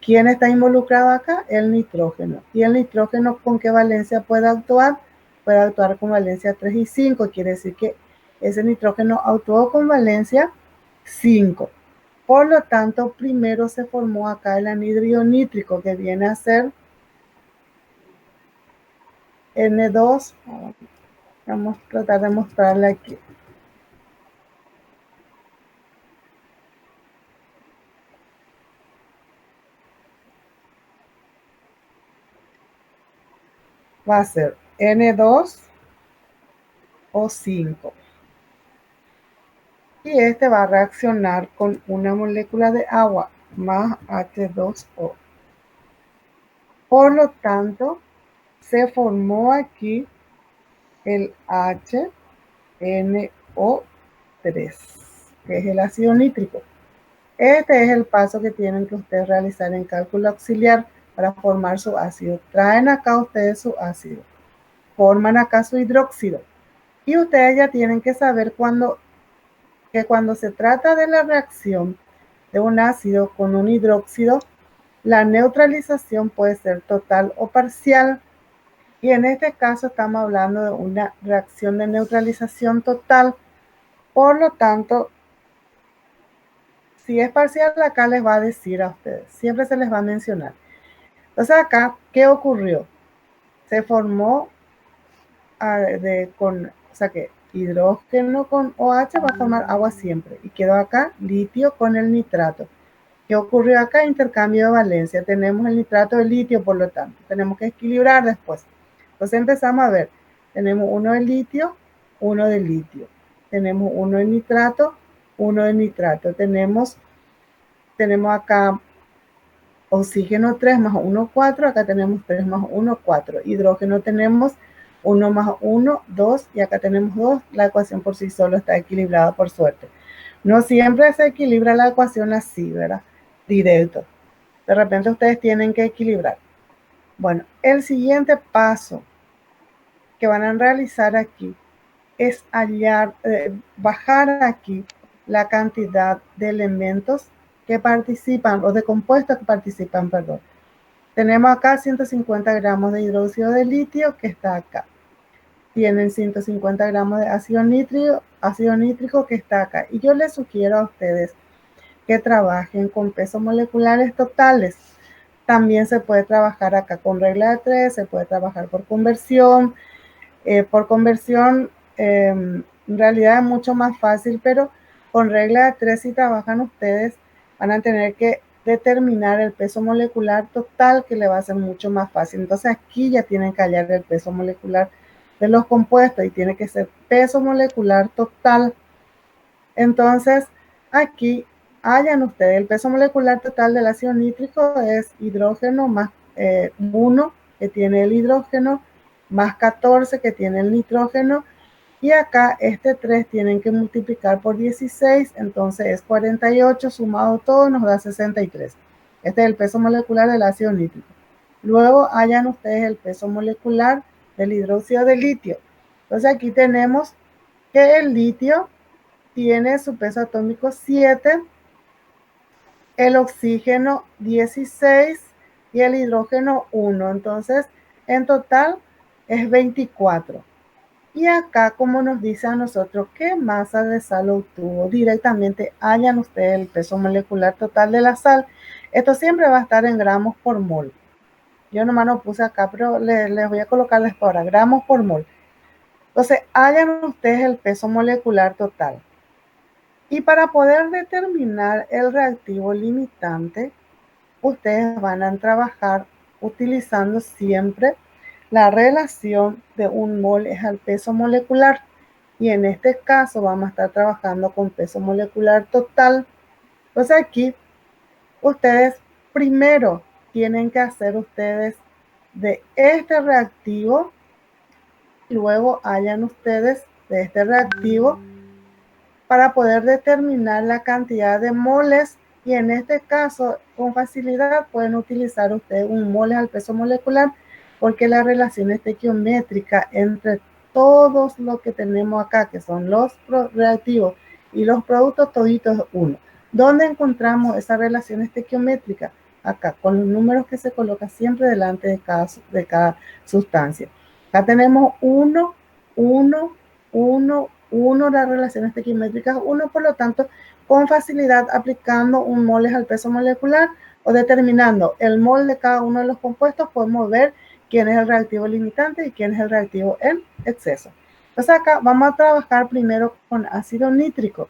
¿Quién está involucrado acá? El nitrógeno. ¿Y el nitrógeno con qué valencia puede actuar? Puede actuar con valencia 3 y 5. Quiere decir que ese nitrógeno actuó con valencia 5. Por lo tanto, primero se formó acá el anhídrido nítrico, que viene a ser N2. Vamos a tratar de mostrarle aquí. Va a ser N2O5. Y este va a reaccionar con una molécula de agua más H2O. Por lo tanto, se formó aquí el HNO3, que es el ácido nítrico. Este es el paso que tienen que ustedes realizar en cálculo auxiliar para formar su ácido. Traen acá ustedes su ácido, forman acá su hidróxido. Y ustedes ya tienen que saber que cuando se trata de la reacción de un ácido con un hidróxido, la neutralización puede ser total o parcial. Y en este caso estamos hablando de una reacción de neutralización total. Por lo tanto, si es parcial, acá les va a decir a ustedes, siempre se les va a mencionar. Entonces acá, ¿qué ocurrió? Se formó que hidrógeno con OH va a formar agua siempre. Y quedó acá litio con el nitrato. ¿Qué ocurrió acá? Intercambio de valencia. Tenemos el nitrato de litio, por lo tanto. Tenemos que equilibrar después. Entonces empezamos a ver. Tenemos uno de litio, uno de litio. Tenemos uno de nitrato, uno de nitrato. Tenemos acá oxígeno 3 más 1, 4. Acá tenemos 3 más 1, 4. Hidrógeno tenemos 1 más 1, 2. Y acá tenemos 2. La ecuación por sí sola está equilibrada, por suerte. No siempre se equilibra la ecuación así, ¿verdad? Directo. De repente ustedes tienen que equilibrar. Bueno, el siguiente paso que van a realizar aquí es bajar aquí la cantidad de elementos que participan, o de compuestos que participan, perdón. Tenemos acá 150 gramos de hidróxido de litio, que está acá. Tienen 150 gramos de ácido nítrico, que está acá. Y yo les sugiero a ustedes que trabajen con pesos moleculares totales. También se puede trabajar acá con regla de 3, se puede trabajar por conversión. En realidad es mucho más fácil, pero con regla de 3, si trabajan ustedes, van a tener que determinar el peso molecular total, que le va a ser mucho más fácil. Entonces aquí ya tienen que hallar el peso molecular de los compuestos y tiene que ser peso molecular total. Entonces aquí hallan ustedes el peso molecular total del ácido nítrico es hidrógeno más 1 que tiene el hidrógeno, más 14 que tiene el nitrógeno, Y acá este 3 tienen que multiplicar por 16, entonces es 48, sumado todo nos da 63. Este es el peso molecular del ácido nítrico. Luego hallan ustedes el peso molecular del hidróxido de litio. Entonces aquí tenemos que el litio tiene su peso atómico 7, el oxígeno 16 y el hidrógeno 1. Entonces, en total es 24. Y acá, como nos dice a nosotros qué masa de sal obtuvo, directamente hallan ustedes el peso molecular total de la sal. Esto siempre va a estar en gramos por mol. Yo nomás no puse acá, pero les voy a colocar después ahora, gramos por mol. Entonces, hallan ustedes el peso molecular total. Y para poder determinar el reactivo limitante, ustedes van a trabajar utilizando siempre la relación de un mol es al peso molecular. Y en este caso vamos a estar trabajando con peso molecular total. Entonces aquí ustedes primero tienen que hacer ustedes de este reactivo, luego hallan ustedes de este reactivo para poder determinar la cantidad de moles, y en este caso con facilidad pueden utilizar ustedes un mol al peso molecular, porque la relación estequiométrica entre todos los que tenemos acá, que son los reactivos y los productos, toditos es 1. ¿Dónde encontramos esa relación estequiométrica? Acá, con los números que se colocan siempre delante de cada sustancia. Acá tenemos 1, 1, 1, 1, las relaciones estequiométricas 1, por lo tanto, con facilidad aplicando un mol al peso molecular o determinando el mol de cada uno de los compuestos, podemos ver quién es el reactivo limitante y quién es el reactivo en exceso. Entonces acá vamos a trabajar primero con ácido nítrico.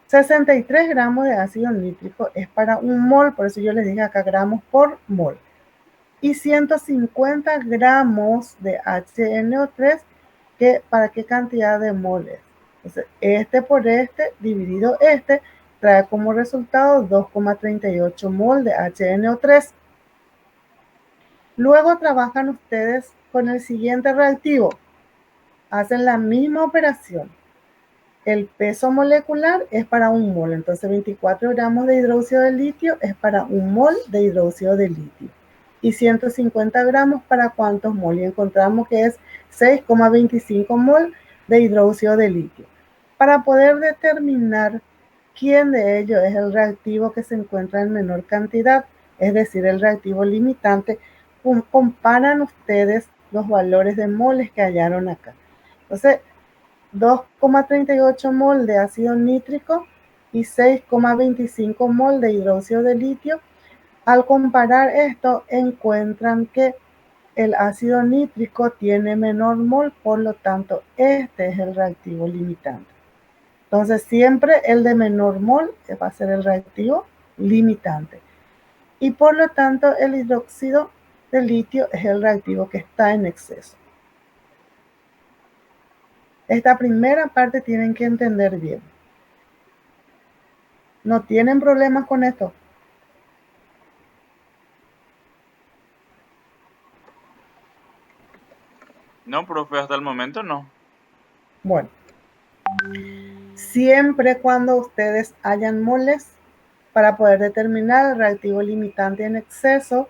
63 gramos de ácido nítrico es para un mol, por eso yo les dije acá gramos por mol. Y 150 gramos de HNO3, ¿para qué cantidad de moles? Entonces, este por este dividido este trae como resultado 2,38 mol de HNO3. Luego trabajan ustedes con el siguiente reactivo. Hacen la misma operación. El peso molecular es para un mol, entonces 24 gramos de hidróxido de litio es para un mol de hidróxido de litio. Y 150 gramos para cuántos mol, y encontramos que es 6,25 mol de hidróxido de litio. Para poder determinar quién de ellos es el reactivo que se encuentra en menor cantidad, es decir, el reactivo limitante, comparan ustedes los valores de moles que hallaron acá. Entonces, 2,38 mol de ácido nítrico y 6,25 mol de hidróxido de litio. Al comparar esto, encuentran que el ácido nítrico tiene menor mol, por lo tanto, este es el reactivo limitante. Entonces, siempre el de menor mol va a ser el reactivo limitante. Y por lo tanto, el hidróxido de litio es el reactivo que está en exceso. Esta primera parte tienen que entender bien. ¿No tienen problemas con esto? No, profe, hasta el momento no. Bueno, siempre cuando ustedes hayan moles, para poder determinar el reactivo limitante en exceso,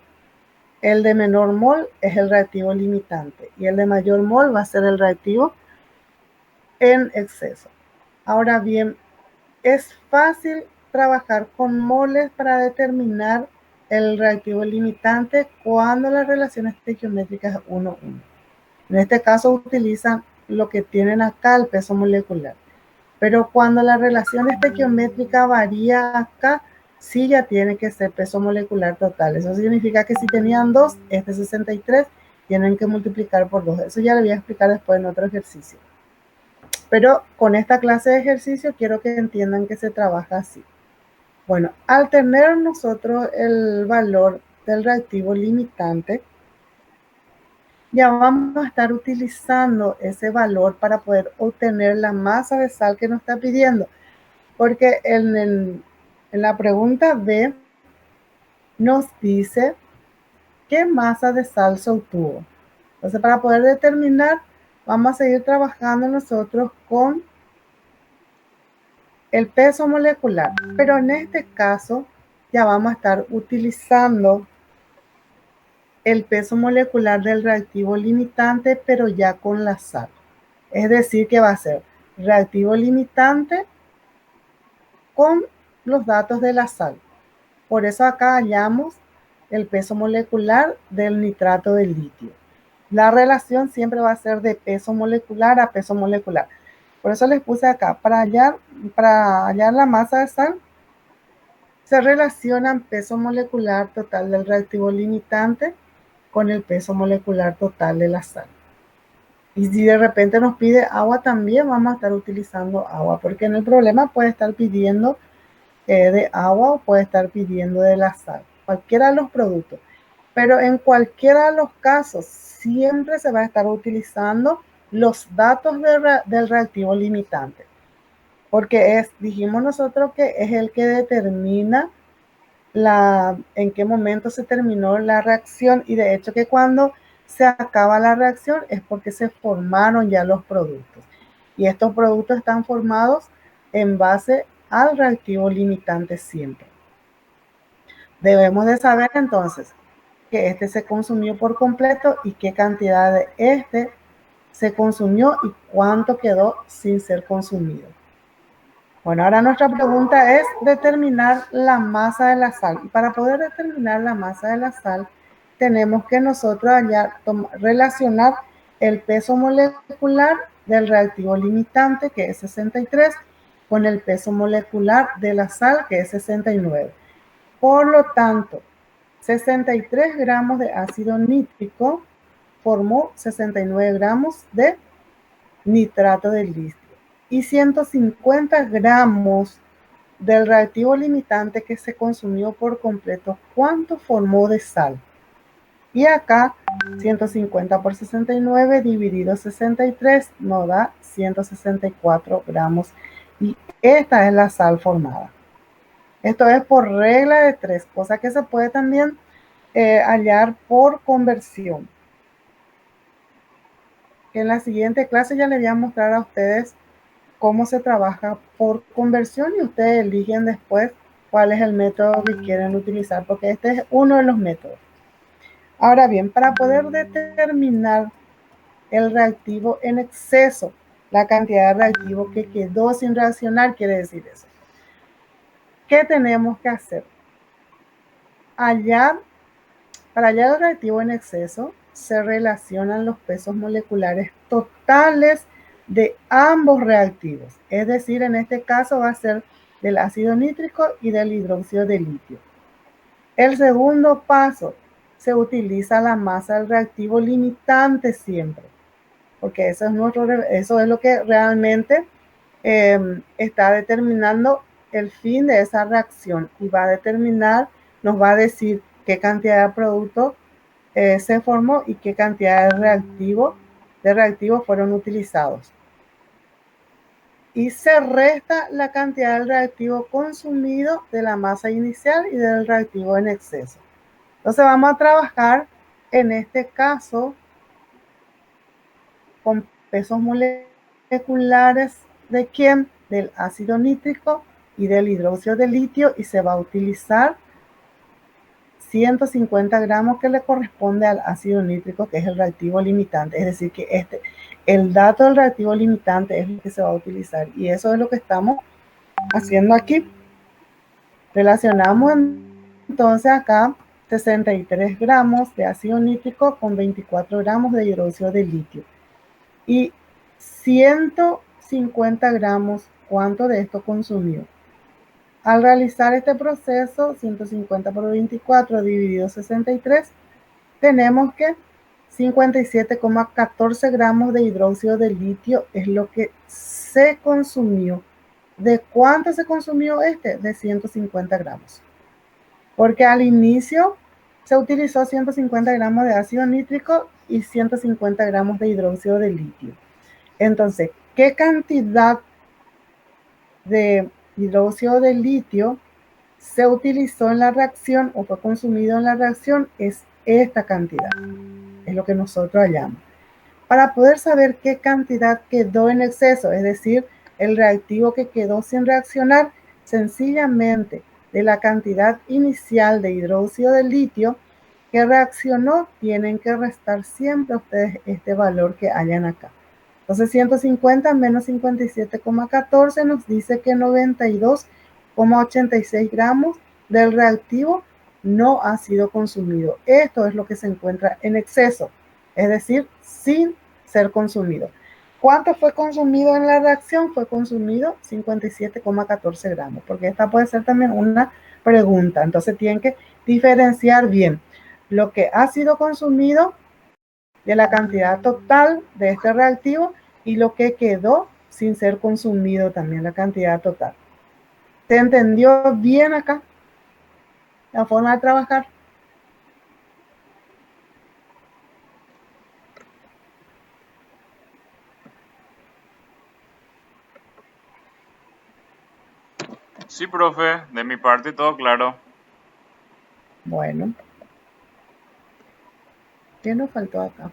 el de menor mol es el reactivo limitante y el de mayor mol va a ser el reactivo en exceso. Ahora bien, es fácil trabajar con moles para determinar el reactivo limitante cuando la relación estequiométrica es 1,1. En este caso utilizan lo que tienen acá, el peso molecular. Pero cuando la relación estequiométrica varía acá, sí ya tiene que ser peso molecular total. Eso significa que si tenían 2, este 63, tienen que multiplicar por 2. Eso ya lo voy a explicar después en otro ejercicio. Pero con esta clase de ejercicio quiero que entiendan que se trabaja así. Bueno, al tener nosotros el valor del reactivo limitante, ya vamos a estar utilizando ese valor para poder obtener la masa de sal que nos está pidiendo. Porque en la pregunta B nos dice qué masa de sal se obtuvo. Entonces, para poder determinar, vamos a seguir trabajando nosotros con el peso molecular, pero en este caso ya vamos a estar utilizando el peso molecular del reactivo limitante, pero ya con la sal. Es decir, que va a ser reactivo limitante con los datos de la sal. Por eso acá hallamos el peso molecular del nitrato de litio. La relación siempre va a ser de peso molecular a peso molecular. Por eso les puse acá, para hallar la masa de sal, se relacionan peso molecular total del reactivo limitante con el peso molecular total de la sal. Y si de repente nos pide agua también, vamos a estar utilizando agua, porque en el problema puede estar pidiendo de agua o puede estar pidiendo de la sal, cualquiera de los productos. Pero en cualquiera de los casos, siempre se va a estar utilizando los datos del reactivo limitante, porque dijimos nosotros que es el que determina en qué momento se terminó la reacción, y de hecho que cuando se acaba la reacción es porque se formaron ya los productos. Y estos productos están formados en base al reactivo limitante siempre. Debemos de saber entonces que este se consumió por completo y qué cantidad de este se consumió y cuánto quedó sin ser consumido. Bueno, ahora nuestra pregunta es determinar la masa de la sal. Y para poder determinar la masa de la sal, tenemos que nosotros relacionar el peso molecular del reactivo limitante, que es 63, con el peso molecular de la sal, que es 69. Por lo tanto, 63 gramos de ácido nítrico formó 69 gramos de nitrato de litio. Y 150 gramos del reactivo limitante que se consumió por completo, ¿cuánto formó de sal? Y acá 150 por 69 dividido 63 nos da 164 gramos. Y esta es la sal formada. Esto es por regla de 3, cosa que se puede también hallar por conversión. En la siguiente clase ya les voy a mostrar a ustedes cómo se trabaja por conversión y ustedes eligen después cuál es el método que quieren utilizar, porque este es uno de los métodos. Ahora bien, para poder determinar el reactivo en exceso, la cantidad de reactivo que quedó sin reaccionar, quiere decir eso. ¿Qué tenemos que hacer? Para hallar el reactivo en exceso, se relacionan los pesos moleculares totales de ambos reactivos. Es decir, en este caso va a ser del ácido nítrico y del hidróxido de litio. El segundo paso, se utiliza la masa del reactivo limitante siempre, porque eso es lo que realmente está determinando el fin de esa reacción, y va a determinar, nos va a decir qué cantidad de producto se formó y qué cantidad de reactivos fueron utilizados. Y se resta la cantidad del reactivo consumido de la masa inicial y del reactivo en exceso. Entonces vamos a trabajar en este caso con pesos moleculares de quién, del ácido nítrico y del hidróxido de litio, y se va a utilizar 150 gramos que le corresponde al ácido nítrico, que es el reactivo limitante. Es decir, que el dato del reactivo limitante es lo que se va a utilizar, y eso es lo que estamos haciendo aquí. Relacionamos entonces acá 63 gramos de ácido nítrico con 24 gramos de hidróxido de litio. Y 150 gramos, ¿cuánto de esto consumió? Al realizar este proceso, 150 por 24 dividido 63, tenemos que 57,14 gramos de hidróxido de litio es lo que se consumió. ¿De cuánto se consumió este? De 150 gramos. Porque al inicio se utilizó 150 gramos de ácido nítrico y 150 gramos de hidróxido de litio. Entonces, ¿qué cantidad de hidróxido de litio se utilizó en la reacción o fue consumido en la reacción? Es esta cantidad, es lo que nosotros hallamos. Para poder saber qué cantidad quedó en exceso, es decir, el reactivo que quedó sin reaccionar, sencillamente de la cantidad inicial de hidróxido de litio que reaccionó, tienen que restar siempre ustedes este valor que hayan acá. Entonces 150 menos 57,14 nos dice que 92,86 gramos del reactivo no ha sido consumido. Esto es lo que se encuentra en exceso, es decir, sin ser consumido. ¿Cuánto fue consumido en la reacción? Fue consumido 57,14 gramos, porque esta puede ser también una pregunta. Entonces tienen que diferenciar bien lo que ha sido consumido de la cantidad total de este reactivo y lo que quedó sin ser consumido también, la cantidad total. ¿Se entendió bien acá la forma de trabajar? Sí, profe, de mi parte todo claro. Bueno, ¿qué nos faltó acá?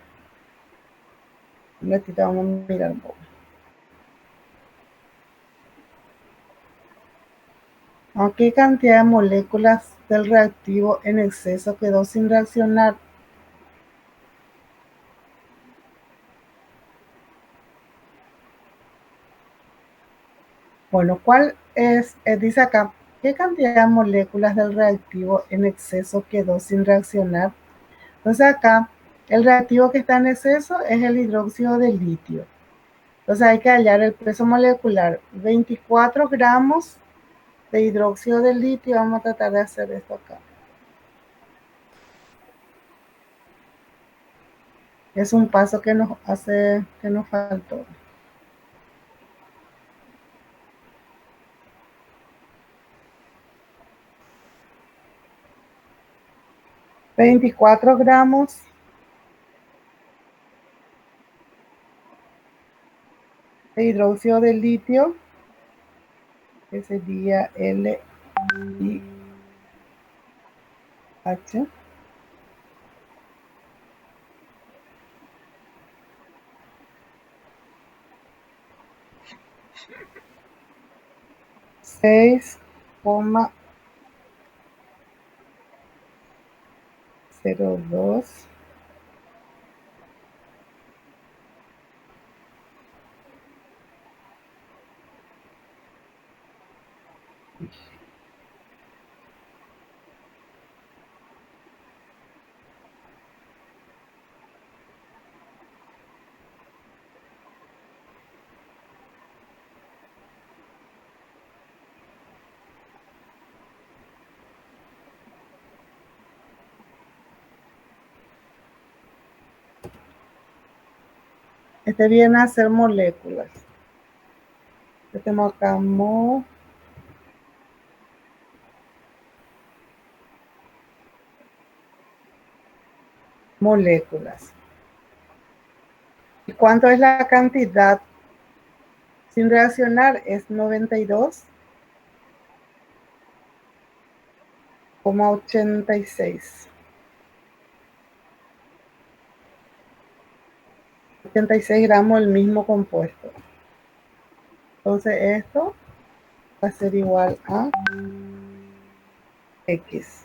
Un ratito vamos a mirar un poco. ¿A qué cantidad de moléculas del reactivo en exceso quedó sin reaccionar? Bueno, ¿cuál es? Dice acá, ¿qué cantidad de moléculas del reactivo en exceso quedó sin reaccionar? Entonces acá, el reactivo que está en exceso es el hidróxido de litio. Entonces hay que hallar el peso molecular. 24 gramos de hidróxido de litio. Vamos a tratar de hacer esto acá. Es un paso que nos faltó. $24 gramos de hidróxido de litio, que sería LiH, 6,02 Este viene a ser moléculas. Tenemos acá moléculas. ¿Y cuánto es la cantidad sin reaccionar? Es 92,86. 86 gramos del mismo compuesto. Entonces esto va a ser igual a X.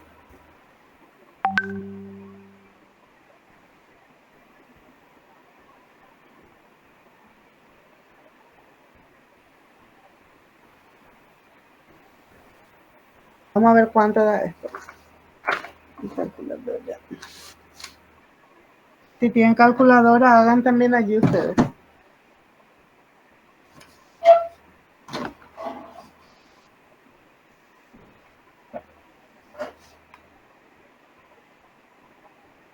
Vamos a ver cuánto da esto. Si tienen calculadora, hagan también allí ustedes.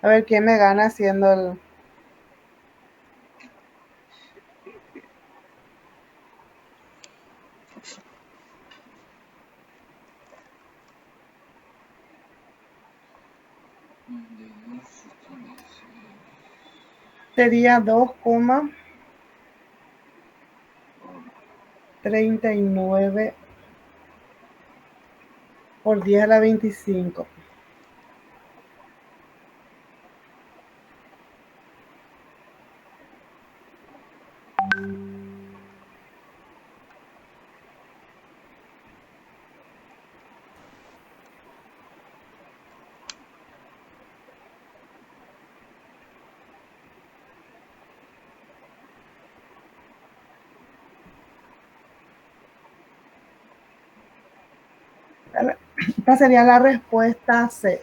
A ver quién me gana haciendo el... Sería 2,39 por 10 a la 25. Esta sería la respuesta C.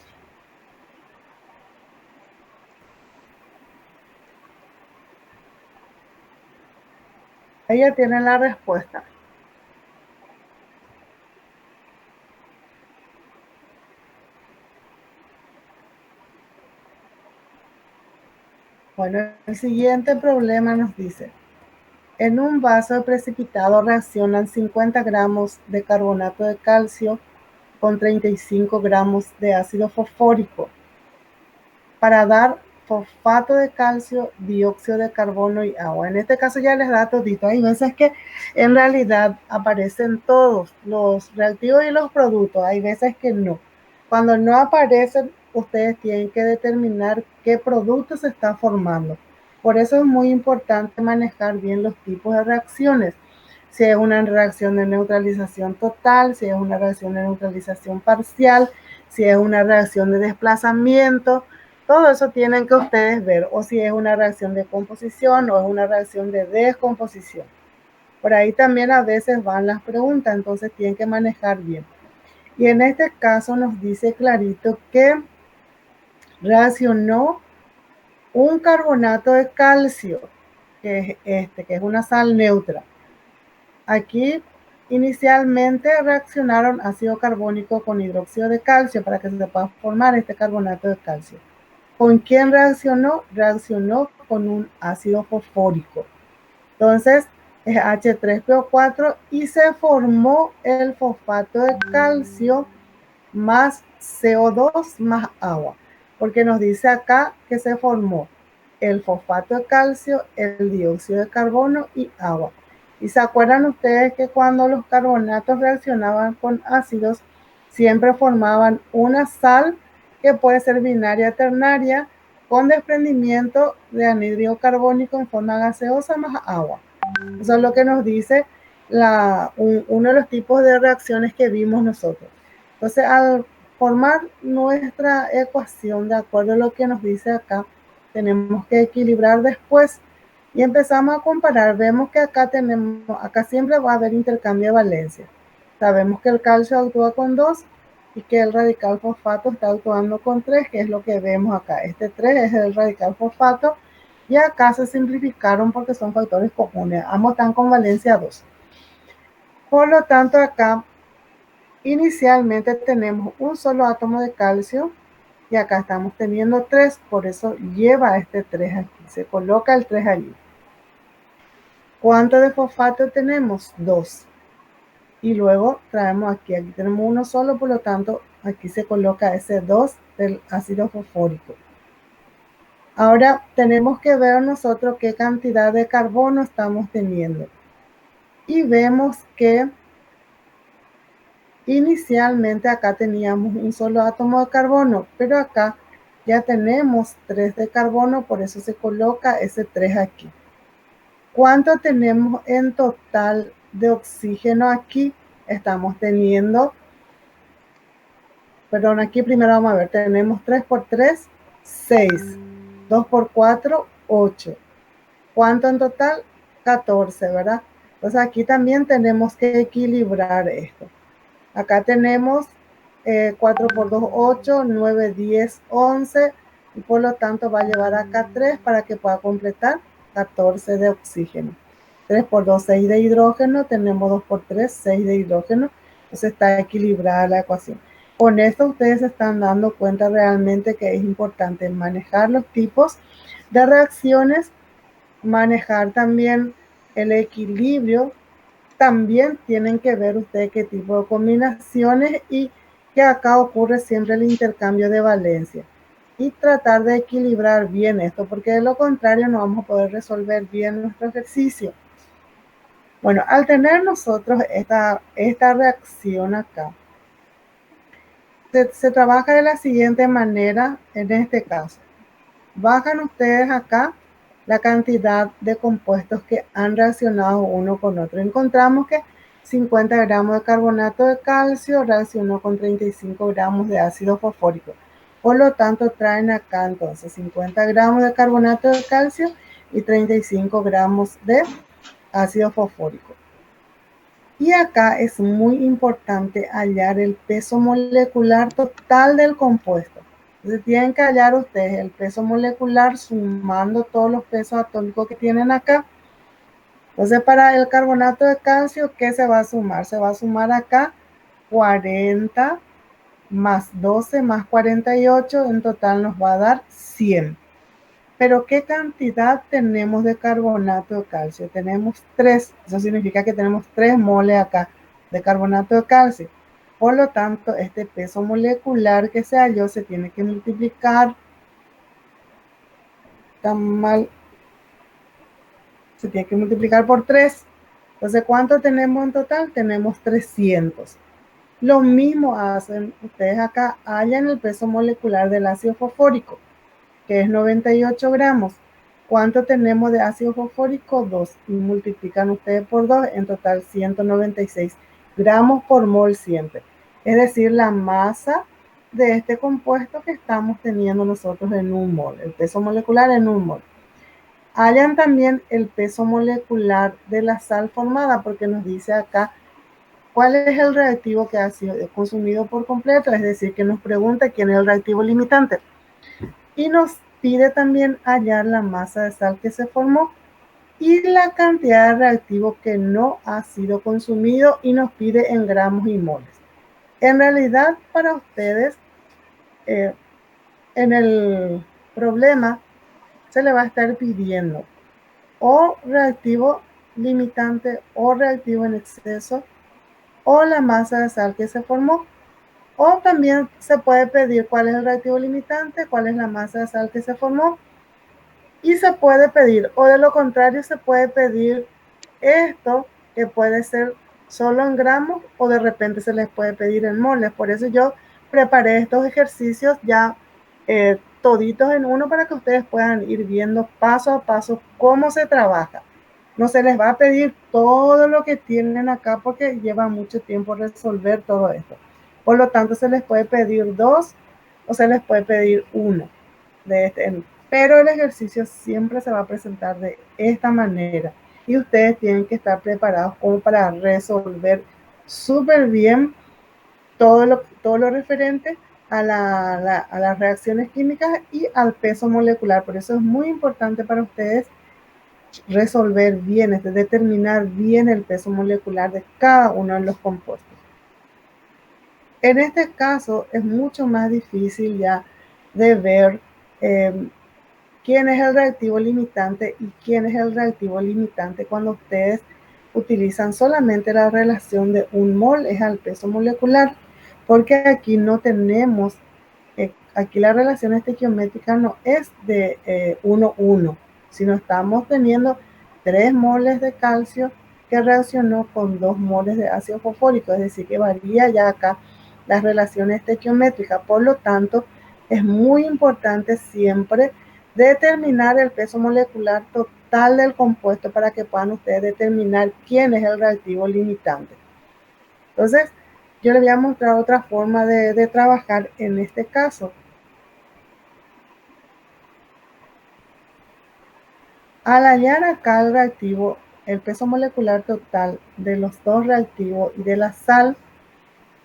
Ahí ya tienen la respuesta. Bueno, el siguiente problema nos dice, en un vaso de precipitado reaccionan 50 gramos de carbonato de calcio con 35 gramos de ácido fosfórico para dar fosfato de calcio, dióxido de carbono y agua. En este caso ya les da todito. Hay veces que en realidad aparecen todos los reactivos y los productos. Hay veces que no. Cuando no aparecen, ustedes tienen que determinar qué producto se está formando. Por eso es muy importante manejar bien los tipos de reacciones. Si es una reacción de neutralización total, si es una reacción de neutralización parcial, si es una reacción de desplazamiento, todo eso tienen que ustedes ver, o si es una reacción de composición o es una reacción de descomposición. Por ahí también a veces van las preguntas, entonces tienen que manejar bien. Y en este caso nos dice clarito que reaccionó un carbonato de calcio, que es una sal neutra. Aquí inicialmente reaccionaron ácido carbónico con hidróxido de calcio para que se pueda formar este carbonato de calcio. ¿Con quién reaccionó? Reaccionó con un ácido fosfórico. Entonces es H3PO4 y se formó el fosfato de calcio más CO2 más agua, porque nos dice acá que se formó el fosfato de calcio, el dióxido de carbono y agua. Y se acuerdan ustedes que cuando los carbonatos reaccionaban con ácidos, siempre formaban una sal que puede ser binaria ternaria con desprendimiento de anhídrido carbónico en forma gaseosa más agua. Eso es lo que nos dice uno de los tipos de reacciones que vimos nosotros. Entonces, al formar nuestra ecuación de acuerdo a lo que nos dice acá, tenemos que equilibrar después y empezamos a comparar. Vemos que acá siempre va a haber intercambio de valencia. Sabemos que el calcio actúa con 2 y que el radical fosfato está actuando con 3, que es lo que vemos acá. Este 3 es el radical fosfato y acá se simplificaron porque son factores comunes. Ambos están con valencia 2. Por lo tanto, acá inicialmente tenemos un solo átomo de calcio y acá estamos teniendo 3, por eso lleva este 3 aquí, se coloca el 3 allí. ¿Cuánto de fosfato tenemos? 2. Y luego traemos aquí tenemos uno solo, por lo tanto aquí se coloca ese 2 del ácido fosfórico. Ahora tenemos que ver nosotros qué cantidad de carbono estamos teniendo. Y vemos que inicialmente acá teníamos un solo átomo de carbono, pero acá ya tenemos 3 de carbono, por eso se coloca ese 3 aquí. ¿Cuánto tenemos en total de oxígeno aquí? Estamos teniendo, perdón, aquí primero vamos a ver, tenemos 3 por 3, 6, 2 por 4, 8. ¿Cuánto en total? 14, ¿verdad? Entonces aquí también tenemos que equilibrar esto. Acá tenemos 4 por 2, 8, 9, 10, 11 y por lo tanto va a llevar acá 3 para que pueda completar 14 de oxígeno. 3 por 2, 6 de hidrógeno, tenemos 2 por 3, 6 de hidrógeno, entonces está equilibrada la ecuación. Con esto ustedes se están dando cuenta realmente que es importante manejar los tipos de reacciones, manejar también el equilibrio. También tienen que ver ustedes qué tipo de combinaciones y que acá ocurre siempre el intercambio de valencia y tratar de equilibrar bien esto, porque de lo contrario no vamos a poder resolver bien nuestro ejercicio. Bueno, al tener nosotros esta reacción acá, se trabaja de la siguiente manera en este caso. Bajan ustedes acá la cantidad de compuestos que han reaccionado uno con otro. Encontramos que 50 gramos de carbonato de calcio reaccionó con 35 gramos de ácido fosfórico. Por lo tanto, traen acá entonces 50 gramos de carbonato de calcio y 35 gramos de ácido fosfórico. Y acá es muy importante hallar el peso molecular total del compuesto. Entonces tienen que hallar ustedes el peso molecular sumando todos los pesos atómicos que tienen acá. Entonces para el carbonato de calcio, ¿qué se va a sumar? Se va a sumar acá 40 más 12 más 48, en total nos va a dar 100. Pero ¿qué cantidad tenemos de carbonato de calcio? Tenemos 3, eso significa que tenemos 3 moles acá de carbonato de calcio. Por lo tanto, este peso molecular que se halló se tiene que multiplicar, se tiene que multiplicar por 3. Entonces, ¿cuánto tenemos en total? Tenemos 300. Lo mismo hacen ustedes acá, hallan el peso molecular del ácido fosfórico, que es 98 gramos. ¿Cuánto tenemos de ácido fosfórico? 2. Y multiplican ustedes por 2, en total 196 gramos por mol siempre. Es decir, la masa de este compuesto que estamos teniendo nosotros en un mol, el peso molecular en un mol. Hallan también el peso molecular de la sal formada, porque nos dice acá cuál es el reactivo que ha sido consumido por completo, es decir, que nos pregunta quién es el reactivo limitante. Y nos pide también hallar la masa de sal que se formó y la cantidad de reactivo que no ha sido consumido, y nos pide en gramos y moles. En realidad, para ustedes, en el problema se le va a estar pidiendo o reactivo limitante o reactivo en exceso o la masa de sal que se formó. O también se puede pedir cuál es el reactivo limitante, cuál es la masa de sal que se formó. Y se puede pedir, o de lo contrario, se puede pedir esto, que puede ser solo en gramos o de repente se les puede pedir en moles. Por eso yo preparé estos ejercicios ya toditos en uno para que ustedes puedan ir viendo paso a paso cómo se trabaja. No se les va a pedir todo lo que tienen acá porque lleva mucho tiempo resolver todo esto. Por lo tanto, se les puede pedir 2 o se les puede pedir 1 de este, pero el ejercicio siempre se va a presentar de esta manera y ustedes tienen que estar preparados como para resolver súper bien todo lo referente a las reacciones químicas y al peso molecular. Por eso es muy importante para ustedes resolver bien, determinar bien el peso molecular de cada uno de los compuestos. En este caso es mucho más difícil ya de ver quién es el reactivo limitante y quién es el reactivo limitante cuando ustedes utilizan solamente la relación de un mol es al peso molecular, porque aquí no tenemos, aquí la relación estequiométrica no es de 1:1, sino estamos teniendo 3 moles de calcio que reaccionó con 2 moles de ácido fosfórico, es decir, que varía ya acá las relaciones estequiométricas. Por lo tanto, es muy importante siempre determinar el peso molecular total del compuesto para que puedan ustedes determinar quién es el reactivo limitante. Entonces, yo les voy a mostrar otra forma de trabajar en este caso. Al hallar acá el reactivo, el peso molecular total de los dos reactivos y de la sal,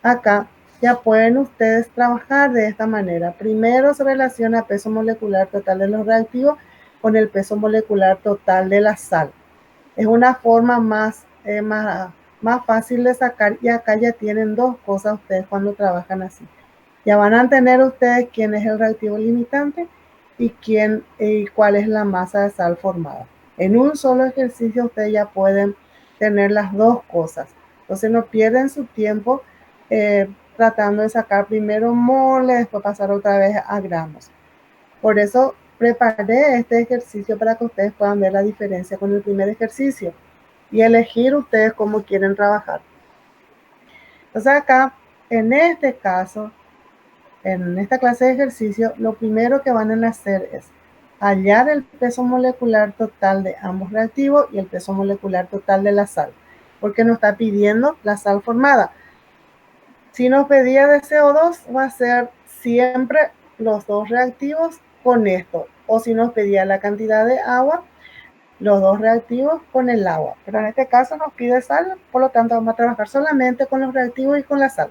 acá ya pueden ustedes trabajar de esta manera. Primero se relaciona el peso molecular total de los reactivos con el peso molecular total de la sal. Es una forma más fácil de sacar, y acá ya tienen dos cosas ustedes cuando trabajan así. Ya van a entender ustedes quién es el reactivo limitante y cuál es la masa de sal formada. En un solo ejercicio ustedes ya pueden tener las dos cosas. Entonces no pierden su tiempo tratando de sacar primero moles, después pasar otra vez a gramos. Por eso preparé este ejercicio para que ustedes puedan ver la diferencia con el primer ejercicio y elegir ustedes cómo quieren trabajar. Entonces acá, en este caso, en esta clase de ejercicio, lo primero que van a hacer es hallar el peso molecular total de ambos reactivos y el peso molecular total de la sal, porque nos está pidiendo la sal formada. Si nos pedía de CO2, va a ser siempre los dos reactivos con esto, o si nos pedía la cantidad de agua, los dos reactivos con el agua. Pero en este caso nos pide sal, por lo tanto vamos a trabajar solamente con los reactivos y con la sal.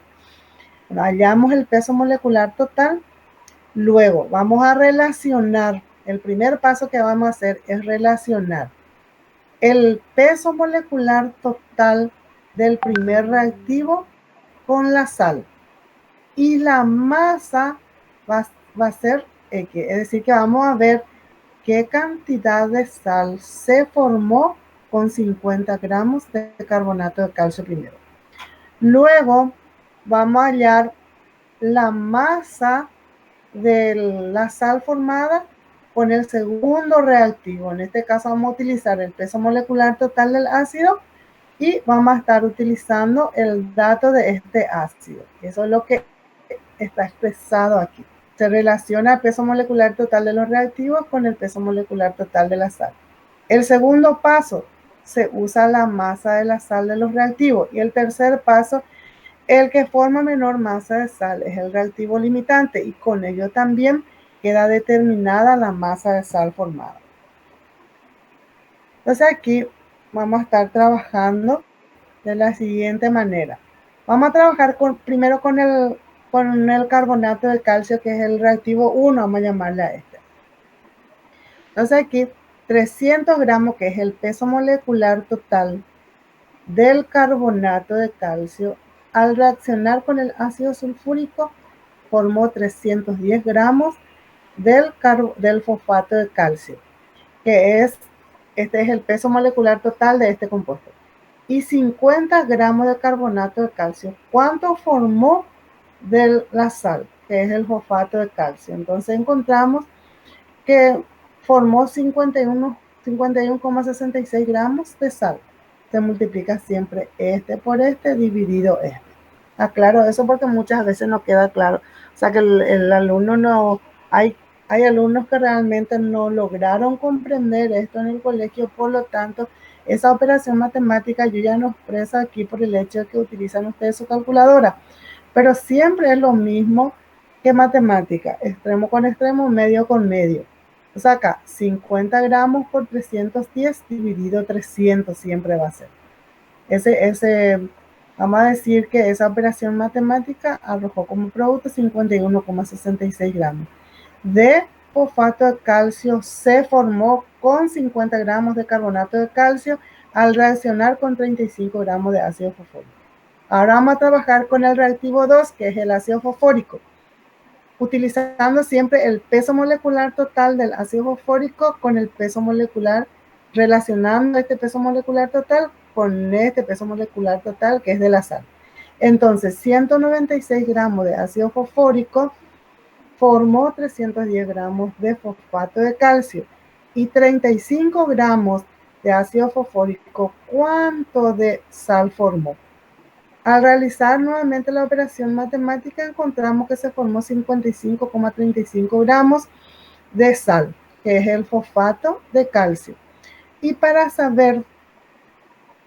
Bueno, hallamos el peso molecular total. Luego vamos a relacionar. El primer paso que vamos a hacer es relacionar el peso molecular total del primer reactivo con la sal. Y la masa va a ser X, es decir, que vamos a ver qué cantidad de sal se formó con 50 gramos de carbonato de calcio primero. Luego vamos a hallar la masa de la sal formada con el segundo reactivo. En este caso vamos a utilizar el peso molecular total del ácido y vamos a estar utilizando el dato de este ácido. Eso es lo que está expresado aquí. Se relaciona el peso molecular total de los reactivos con el peso molecular total de la sal. El segundo paso, se usa la masa de la sal de los reactivos. Y el tercer paso, el que forma menor masa de sal es el reactivo limitante y con ello también queda determinada la masa de sal formada. Entonces aquí vamos a estar trabajando de la siguiente manera. Vamos a trabajar primero con el carbonato de calcio, que es el reactivo 1, vamos a llamarle a este. Entonces aquí 300 gramos, que es el peso molecular total del carbonato de calcio, al reaccionar con el ácido sulfúrico, formó 310 gramos del fosfato de calcio, que este es el peso molecular total de este compuesto. Y 50 gramos de carbonato de calcio. ¿Cuánto formó de la sal, que es el fosfato de calcio? Entonces encontramos que formó 51,66 gramos de sal. Se multiplica siempre este por este dividido este. Aclaro eso porque muchas veces no queda claro. O sea que el alumno no... Hay alumnos que realmente no lograron comprender esto en el colegio, por lo tanto, esa operación matemática yo ya no expreso aquí por el hecho de que utilizan ustedes su calculadora, pero siempre es lo mismo que matemática, extremo con extremo, medio con medio. O sea, acá 50 gramos por 310 dividido 300 siempre va a ser. Vamos a decir que esa operación matemática arrojó como producto 51,66 gramos. De fosfato de calcio se formó con 50 gramos de carbonato de calcio al reaccionar con 35 gramos de ácido fosfórico. Ahora vamos a trabajar con el reactivo 2, que es el ácido fosfórico, utilizando siempre el peso molecular total del ácido fosfórico con el peso molecular, relacionando este peso molecular total con este peso molecular total que es de la sal. Entonces, 196 gramos de ácido fosfórico formó 310 gramos de fosfato de calcio y 35 gramos de ácido fosfórico. ¿Cuánto de sal formó? Al realizar nuevamente la operación matemática, encontramos que se formó 55,35 gramos de sal, que es el fosfato de calcio. Y para saber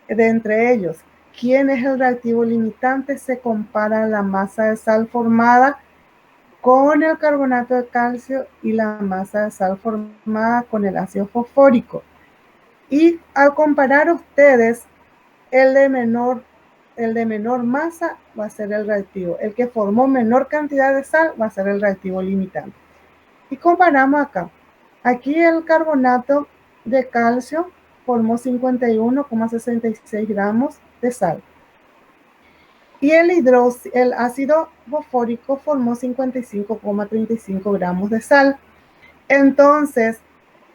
de entre ellos quién es el reactivo limitante, se compara la masa de sal formada con el carbonato de calcio y la masa de sal formada con el ácido fosfórico. Y al comparar ustedes, el de menor masa va a ser el reactivo. El que formó menor cantidad de sal va a ser el reactivo limitante. Y comparamos acá. Aquí el carbonato de calcio formó 51,66 gramos de sal. Y el ácido fosfórico formó 55,35 gramos de sal. Entonces,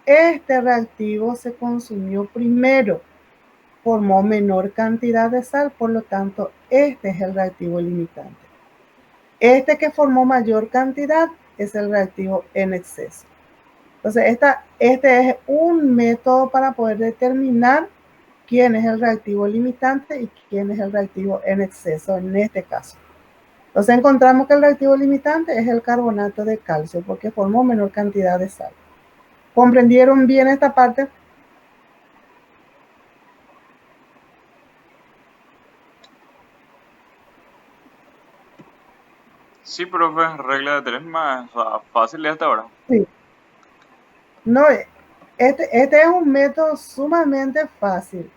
este reactivo se consumió primero, formó menor cantidad de sal, por lo tanto, este es el reactivo limitante. Este que formó mayor cantidad es el reactivo en exceso. Entonces, este es un método para poder determinar quién es el reactivo limitante y quién es el reactivo en exceso en este caso. Entonces encontramos que el reactivo limitante es el carbonato de calcio porque formó menor cantidad de sal. ¿Comprendieron bien esta parte? Sí, profe, regla de tres más fácil hasta ahora. Sí. No, Este es un método sumamente fácil,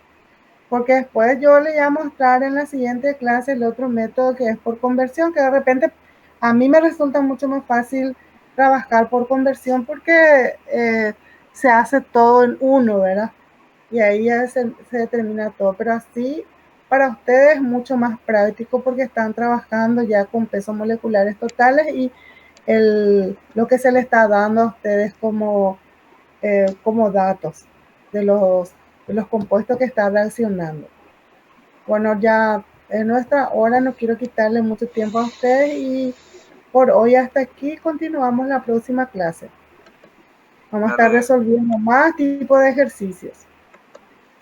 porque después yo le voy a mostrar en la siguiente clase el otro método que es por conversión, que de repente a mí me resulta mucho más fácil trabajar por conversión porque se hace todo en uno, ¿verdad? Y ahí ya se determina todo, pero así para ustedes es mucho más práctico porque están trabajando ya con pesos moleculares totales y lo que se le está dando a ustedes como datos de los compuestos que están reaccionando. Bueno, ya en nuestra hora, no quiero quitarle mucho tiempo a ustedes y por hoy hasta aquí. Continuamos la próxima clase. Vamos a estar Dale, resolviendo más tipos de ejercicios.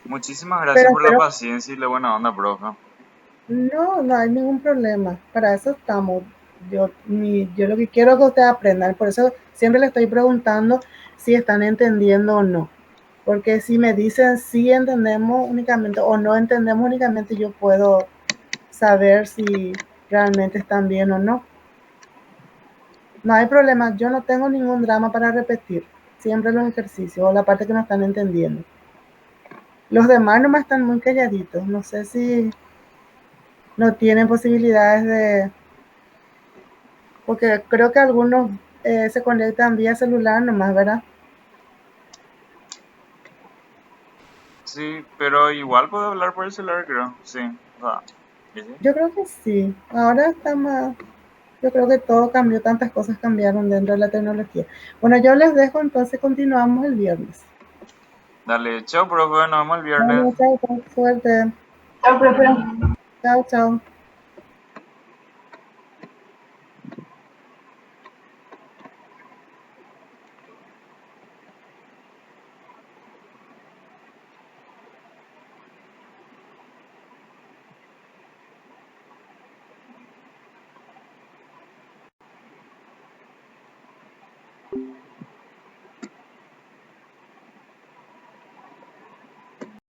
muchísimas gracias Pero por la espero, paciencia y la buena onda, profe. no hay ningún problema. Para eso estamos. Yo lo que quiero es que ustedes aprendan. Por eso siempre les estoy preguntando si están entendiendo o no. Porque si me dicen sí entendemos únicamente o no entendemos únicamente, yo puedo saber si realmente están bien o no. No hay problema, yo no tengo ningún drama para repetir siempre los ejercicios o la parte que no están entendiendo. Los demás nomás están muy calladitos, no sé si no tienen posibilidades porque creo que algunos se conectan vía celular nomás, ¿verdad? Sí, pero igual puedo hablar por el celular, creo. Sí, o sea, ¿y sí? Yo creo que sí, ahora está más, yo creo que todo cambió, tantas cosas cambiaron dentro de la tecnología. Bueno, yo les dejo, entonces continuamos el viernes. Dale, chao, profe, nos vemos el viernes. Vale, chao, suerte. Chao, profe. Chao, chao.